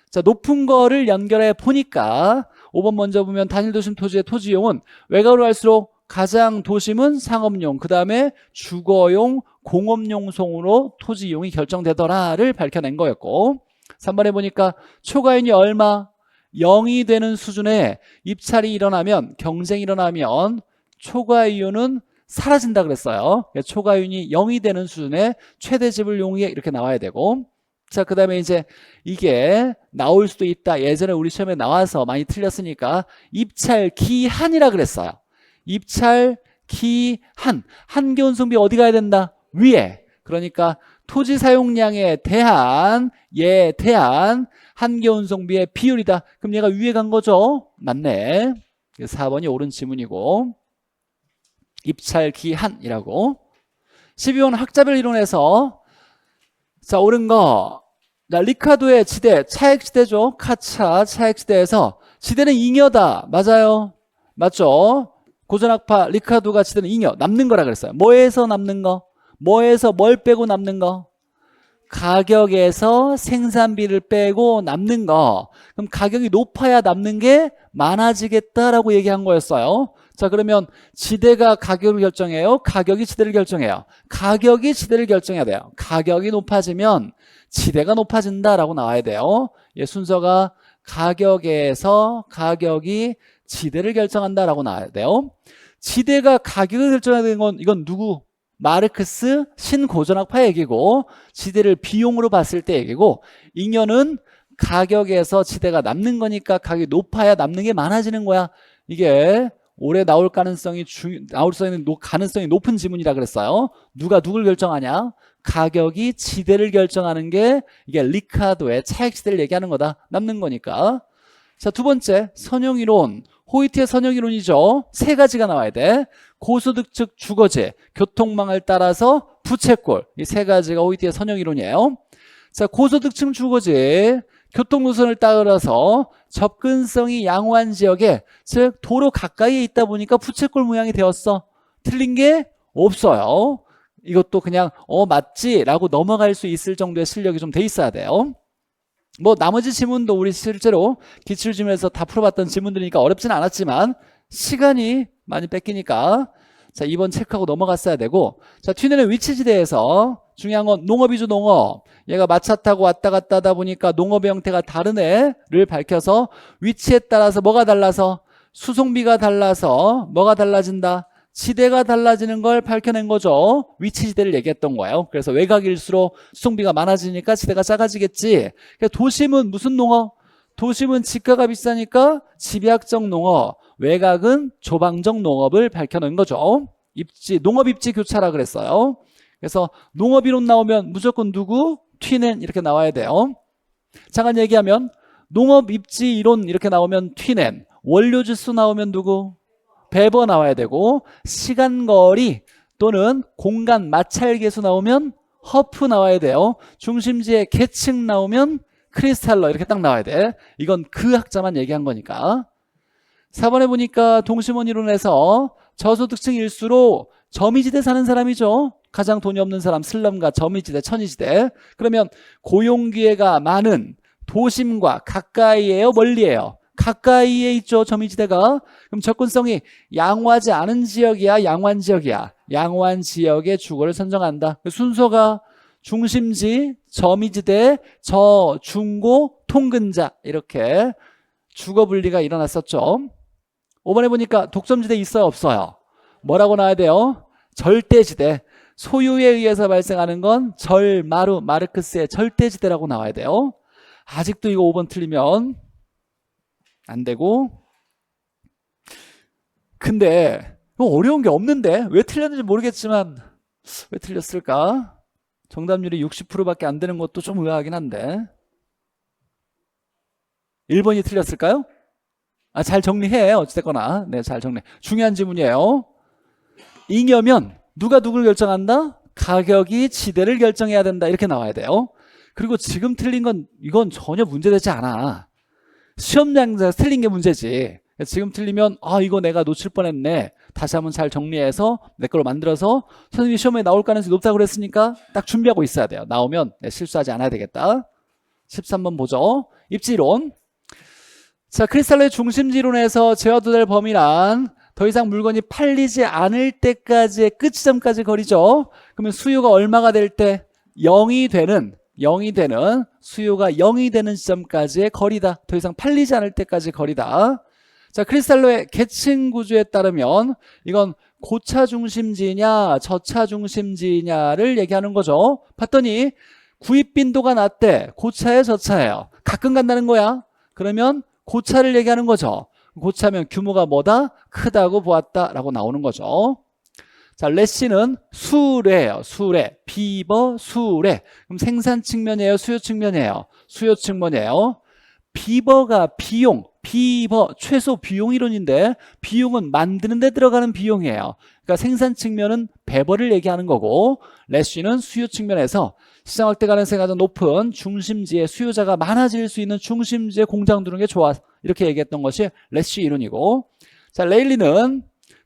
[SPEAKER 1] 자, 높은 거를 연결해 보니까 5번 먼저 보면 단일 도심 토지의 토지용은 외곽으로 갈수록 가장 도심은 상업용, 그 다음에 주거용, 공업용성으로 토지 이용이 결정되더라를 밝혀낸 거였고 3번에 보니까 초과이윤이 얼마? 0이 되는 수준의 입찰이 일어나면, 경쟁이 일어나면 초과이윤은 사라진다 그랬어요. 초과이윤이 0이 되는 수준의 최대 지불 용액 이렇게 나와야 되고 자, 그 다음에 이제 이게 나올 수도 있다. 예전에 우리 시험에 나와서 많이 틀렸으니까 입찰 기한이라 그랬어요. 입찰 기한. 한계운송비 어디 가야 된다? 위에. 그러니까 토지 사용량에 대한 한계운송비의 비율이다. 그럼 얘가 위에 간 거죠? 맞네. 4번이 옳은 지문이고 입찰 기한이라고. 12번 학자별 이론에서 자, 옳은 거. 자, 리카도의 지대, 차액지대죠. 카차 차액지대에서 지대는 잉여다. 맞아요? 맞죠? 고전학파 리카도가 지대는 잉여, 남는 거라 그랬어요. 뭐에서 남는 거? 뭐에서 뭘 빼고 남는 거? 가격에서 생산비를 빼고 남는 거. 그럼 가격이 높아야 남는 게 많아지겠다라고 얘기한 거였어요. 자, 그러면 지대가 가격을 결정해요? 가격이 지대를 결정해요? 가격이 지대를 결정해야 돼요. 가격이 높아지면 지대가 높아진다라고 나와야 돼요. 예, 순서가 가격에서 가격이 지대를 결정한다라고 나와야 돼요. 지대가 가격을 결정해야 되는 건 이건 누구? 마르크스 신고전학파 얘기고 지대를 비용으로 봤을 때 얘기고 잉여는 가격에서 지대가 남는 거니까 가격이 높아야 남는 게 많아지는 거야. 이게 올해 나올 가능성이 높은 지문이라 그랬어요. 누가 누굴 결정하냐? 가격이 지대를 결정하는 게 이게 리카도의 차액지대를 얘기하는 거다. 남는 거니까. 자, 두 번째 선용이론. 호이트의 선형이론이죠. 세 가지가 나와야 돼. 고소득 측 주거지, 교통망을 따라서 부채꼴. 이 세 가지가 호이트의 선형이론이에요. 자, 고소득층 주거지, 교통노선을 따라서 접근성이 양호한 지역에, 즉 도로 가까이에 있다 보니까 부채꼴 모양이 되었어. 틀린 게 없어요. 이것도 그냥 맞지 라고 넘어갈 수 있을 정도의 실력이 좀 돼 있어야 돼요. 뭐 나머지 지문도 우리 실제로 기출지문에서 다 풀어봤던 지문들이니까 어렵진 않았지만 시간이 많이 뺏기니까 자 2번 체크하고 넘어갔어야 되고, 자 튀내는 위치지대에서 중요한 건 농업이죠. 농업. 얘가 마차 타고 왔다 갔다 하다 보니까 농업의 형태가 다른 애를 밝혀서 위치에 따라서 뭐가 달라서, 수송비가 달라서 뭐가 달라진다, 지대가 달라지는 걸 밝혀낸 거죠. 위치지대를 얘기했던 거예요. 그래서 외곽일수록 수송비가 많아지니까 지대가 작아지겠지. 도심은 무슨 농업? 도심은 지가가 비싸니까 집약적 농업, 외곽은 조방적 농업을 밝혀낸 거죠. 입지, 농업 입지 교차라 그랬어요. 그래서 농업이론 나오면 무조건 누구? 튀는 이렇게 나와야 돼요. 잠깐 얘기하면 농업 입지 이론 이렇게 나오면 튀는, 원료지수 나오면 누구? 배버 나와야 되고, 시간거리 또는 공간 마찰계수 나오면 허프 나와야 돼요. 중심지의 계층 나오면 크리스탈러 이렇게 딱 나와야 돼. 이건 그 학자만 얘기한 거니까. 4번에 보니까 동심원 이론에서 저소득층일수록 점이지대 사는 사람이죠. 가장 돈이 없는 사람, 슬럼가, 점이지대, 천이지대. 그러면 고용기회가 많은 도심과 가까이에요, 멀리에요? 가까이에 있죠, 점이지대가. 그럼 접근성이 양호하지 않은 지역이야, 양호한 지역이야? 양호한 지역의 주거를 선정한다. 순서가 중심지, 점이지대, 저, 중고, 통근자 이렇게 주거 분리가 일어났었죠. 5번에 보니까 독점지대 있어요, 없어요? 뭐라고 나와야 돼요? 절대지대. 소유에 의해서 발생하는 건 절마루, 마르크스의 절대지대라고 나와야 돼요. 아직도 이거 5번 틀리면 안 되고. 근데 어려운 게 없는데 왜 틀렸는지 모르겠지만 왜 틀렸을까? 정답률이 60%밖에 안 되는 것도 좀 의아하긴 한데. 1번이 틀렸을까요? 잘 정리해. 어찌됐거나. 네, 잘 정리해. 중요한 지문이에요. 잉여면 누가 누구를 결정한다? 가격이 지대를 결정해야 된다. 이렇게 나와야 돼요. 그리고 지금 틀린 건 이건 전혀 문제되지 않아. 시험장에서 틀린 게 문제지. 지금 틀리면 이거 내가 놓칠 뻔했네. 다시 한번 잘 정리해서 내 걸로 만들어서 선생님이 시험에 나올 가능성이 높다고 그랬으니까 딱 준비하고 있어야 돼요. 나오면 실수하지 않아야 되겠다. 13번 보죠. 입지론. 자, 크리스탈로의 중심지론에서 제어도 될 범위란 더 이상 물건이 팔리지 않을 때까지의 끝 지점까지 거리죠. 그러면 수요가 얼마가 될 때? 0이 되는 수요가 0이 되는 지점까지의 거리다. 더 이상 팔리지 않을 때까지 거리다. 자, 크리스탈로의 계층 구조에 따르면 이건 고차 중심지냐 저차 중심지냐를 얘기하는 거죠. 봤더니 구입 빈도가 낮대. 고차예요, 저차예요? 가끔 간다는 거야. 그러면 고차를 얘기하는 거죠. 고차면 규모가 뭐다? 크다고 보았다라고 나오는 거죠. 자, 레시는 수레예요. 수레. 비버 수레. 그럼 생산 측면이에요, 수요 측면이에요? 수요 측면이에요. 비버가 비용, 비버 최소 비용 이론인데 비용은 만드는 데 들어가는 비용이에요. 그러니까 생산 측면은 배버를 얘기하는 거고, 레시는 수요 측면에서 시장 확대 가능성이 가장 높은 중심지에 수요자가 많아질 수 있는 중심지에 공장 두는 게 좋아. 이렇게 얘기했던 것이 레시 이론이고, 자, 레일리는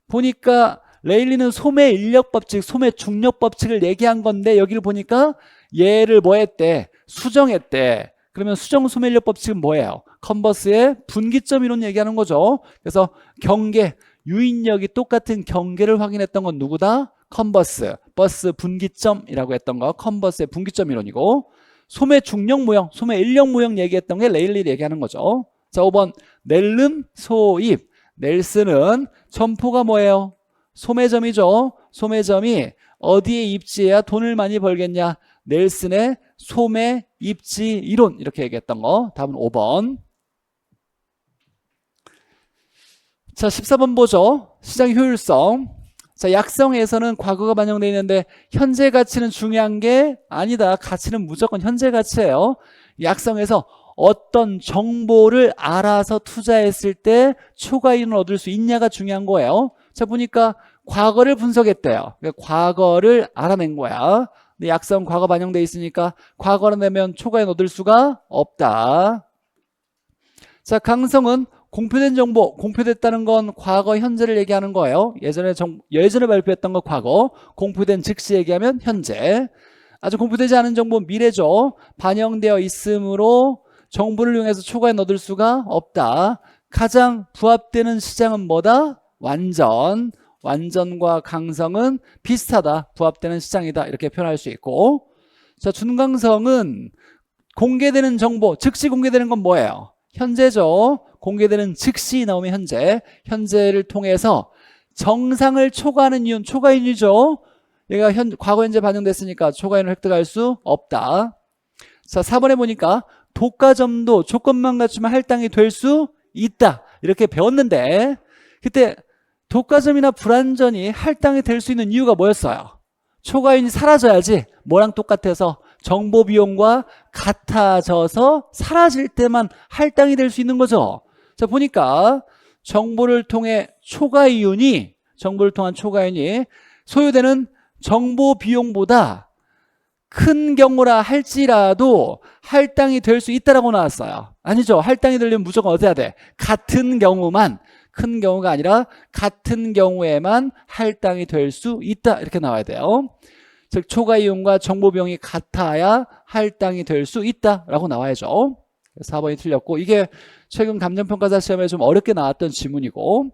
[SPEAKER 1] 보니까 레일리는 소매 인력 법칙, 소매 중력 법칙을 얘기한 건데 여기를 보니까 얘를 뭐 했대? 수정했대. 그러면 수정 소매 인력 법칙은 뭐예요? 컨버스의 분기점 이론 얘기하는 거죠. 그래서 경계, 유인력이 똑같은 경계를 확인했던 건 누구다? 컨버스, 버스 분기점이라고 했던 거 컨버스의 분기점 이론이고, 소매 중력 모형, 소매 인력 모형 얘기했던 게 레일리 얘기하는 거죠. 자, 5번 넬름 소입. 넬스는 점포가 뭐예요? 소매점이죠. 소매점이 어디에 입지해야 돈을 많이 벌겠냐? 넬슨의 소매 입지 이론 이렇게 얘기했던 거. 답은 5번. 자, 14번 보죠. 시장 효율성. 자, 약성에서는 과거가 반영되어 있는데 현재 가치는 중요한 게 아니다. 가치는 무조건 현재 가치예요. 약성에서 어떤 정보를 알아서 투자했을 때 초과이익을 얻을 수 있냐가 중요한 거예요. 자, 보니까 과거를 분석했대요. 그러니까 과거를 알아낸 거야. 근데 약성 과거 반영돼 있으니까 과거를 내면 초과이익 얻을 수가 없다. 자, 강성은 공표된 정보, 공표됐다는 건 과거, 현재를 얘기하는 거예요. 예전에 발표했던 거 과거, 공표된 즉시 얘기하면 현재. 아직 공표되지 않은 정보 미래죠. 반영되어 있으므로 정보를 이용해서 초과이익 얻을 수가 없다. 가장 부합되는 시장은 뭐다? 완전. 완전과 강성은 비슷하다. 부합되는 시장이다. 이렇게 표현할 수 있고. 자, 준강성은 공개되는 정보, 즉시 공개되는 건 뭐예요? 현재죠. 공개되는 즉시 나오면 현재. 현재를 통해서 정상을 초과하는 이윤, 초과이익이죠. 얘가 과거 현재 반영됐으니까 초과이익을 획득할 수 없다. 자, 4번에 보니까 독과점도 조건만 갖추면 할당이 될 수 있다. 이렇게 배웠는데 그때 독과점이나 불완전이 할당이 될 수 있는 이유가 뭐였어요? 초과이익이 사라져야지. 뭐랑 똑같아서? 정보 비용과 같아져서 사라질 때만 할당이 될 수 있는 거죠. 자, 보니까 정보를 통한 초과이익이 소요되는 정보 비용보다 큰 경우라 할지라도 할당이 될 수 있다라고 나왔어요. 아니죠. 할당이 되려면 무조건 어때야 돼? 같은 경우만, 큰 경우가 아니라 같은 경우에만 할당이 될 수 있다. 이렇게 나와야 돼요. 즉 초과이용과 정보비용이 같아야 할당이 될 수 있다라고 나와야죠. 4번이 틀렸고, 이게 최근 감정평가사 시험에 좀 어렵게 나왔던 지문이고.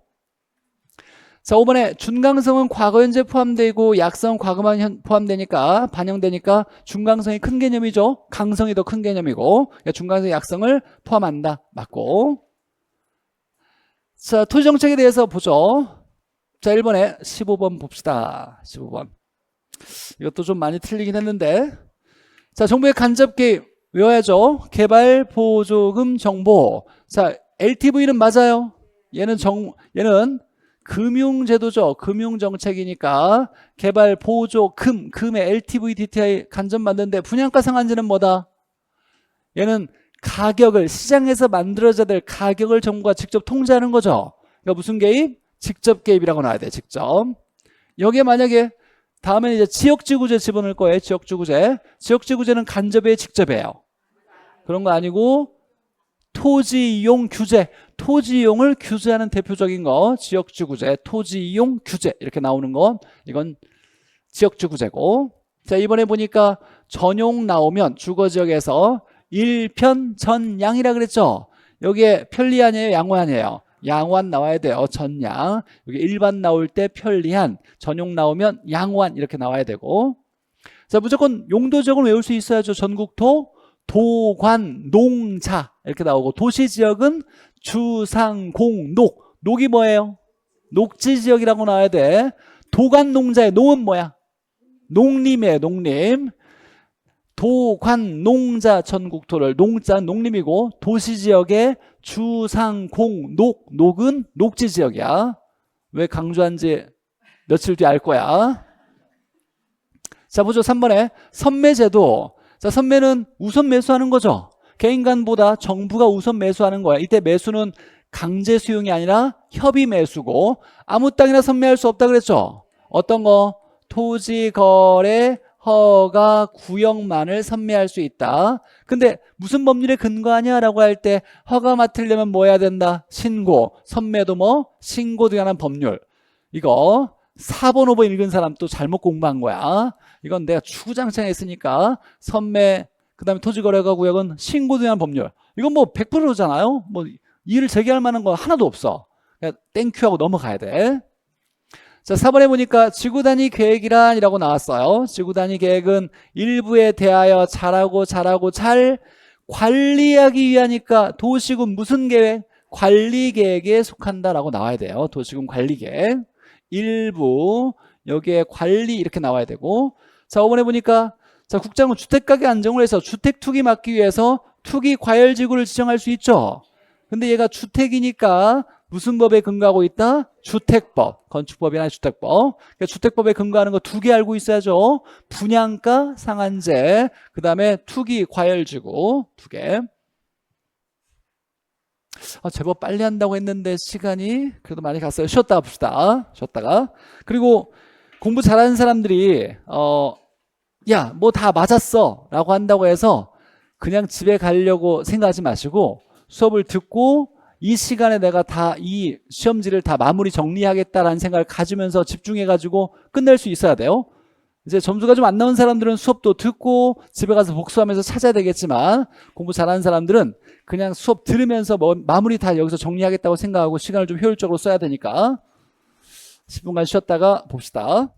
[SPEAKER 1] 자, 5번에 준강성은 과거 현재 포함되고 약성은 과거만 포함되니까 반영되니까 준강성이 큰 개념이죠. 강성이 더 큰 개념이고, 그러니까 준강성 약성을 포함한다. 맞고. 자, 토지정책에 대해서 보죠. 자, 1번에 15번 봅시다. 15번. 이것도 좀 많이 틀리긴 했는데. 자, 정부의 간접 개입 외워야죠. 개발 보조금 정보. 자, LTV는 맞아요. 얘는 금융제도죠. 금융정책이니까 개발 보조금, 금의 LTV, DTI 간접 만드는데 분양가 상한제는 뭐다? 얘는 가격을, 시장에서 만들어져야 될 가격을 정부가 직접 통제하는 거죠. 그러니까 무슨 개입? 직접 개입이라고 나와야 돼. 직접. 여기에 만약에 다음에는 이제 지역지구제 집어넣을 거예요. 지역지구제. 지역지구제는 간접이에요, 직접이에요? 그런 거 아니고 토지이용 규제. 토지이용을 규제하는 대표적인 거 지역지구제, 토지이용 규제 이렇게 나오는 건 이건 지역지구제고. 자, 이번에 보니까 전용 나오면 주거지역에서 일편전양이라 그랬죠. 여기에 편리한이에요, 양호한이에요? 양호한 나와야 돼요. 전양. 여기 일반 나올 때 편리한, 전용 나오면 양호한 이렇게 나와야 되고. 자, 무조건 용도지역을 외울 수 있어야죠. 전국토, 도관, 농자 이렇게 나오고, 도시지역은 주상공녹. 녹이 뭐예요? 녹지지역이라고 나와야 돼. 도관, 농자의 농은 뭐야? 농림이에요. 농림. 도관, 농자, 전국토를, 농자는 농림이고, 도시지역의 주상공녹, 녹은 녹지지역이야. 왜 강조한지 며칠 뒤에 알 거야. 자, 보죠. 3번에 선매제도. 자, 선매는 우선 매수하는 거죠. 개인간보다 정부가 우선 매수하는 거야. 이때 매수는 강제 수용이 아니라 협의 매수고, 아무 땅이나 선매할 수 없다 그랬죠. 어떤 거? 토지 거래 허가 구역만을 선매할 수 있다. 근데 무슨 법률에 근거하냐 라고 할 때 허가 맡으려면 뭐 해야 된다? 신고. 선매도 뭐? 신고도 하는 법률. 이거 4번 5번 읽은 사람 또 잘못 공부한 거야. 이건 내가 주구장창 했으니까 선매, 그 다음에 토지거래허가 구역은 신고도 하는 법률. 이건 뭐 100%잖아요. 뭐 이의를 제기할 만한 거 하나도 없어. 그냥 땡큐하고 넘어가야 돼. 자, 4번에 보니까 지구단위 계획이란이라고 나왔어요. 지구단위 계획은 일부에 대하여 잘하고 잘 관리하기 위하니까 도시군 무슨 계획? 관리계획에 속한다라고 나와야 돼요. 도시군 관리계획. 일부, 여기에 관리 이렇게 나와야 되고. 자, 5번에 보니까 자, 국장은 주택가격 안정을 해서 주택 투기 막기 위해서 투기 과열지구를 지정할 수 있죠. 근데 얘가 주택이니까 무슨 법에 근거하고 있다? 주택법. 건축법이나 주택법. 그러니까 주택법에 근거하는 거 두 개 알고 있어야죠. 분양가 상한제, 그 다음에 투기 과열지구 두 개. 제법 빨리 한다고 했는데 시간이 그래도 많이 갔어요. 쉬었다가 봅시다. 쉬었다가. 그리고 공부 잘하는 사람들이 야, 뭐 다 맞았어 라고 한다고 해서 그냥 집에 가려고 생각하지 마시고 수업을 듣고 이 시간에 내가 다 이 시험지를 다 마무리 정리하겠다라는 생각을 가지면서 집중해가지고 끝낼 수 있어야 돼요. 이제 점수가 좀 안 나온 사람들은 수업도 듣고 집에 가서 복수하면서 찾아야 되겠지만 공부 잘하는 사람들은 그냥 수업 들으면서 뭐 마무리 다 여기서 정리하겠다고 생각하고 시간을 좀 효율적으로 써야 되니까 10분간 쉬었다가 봅시다.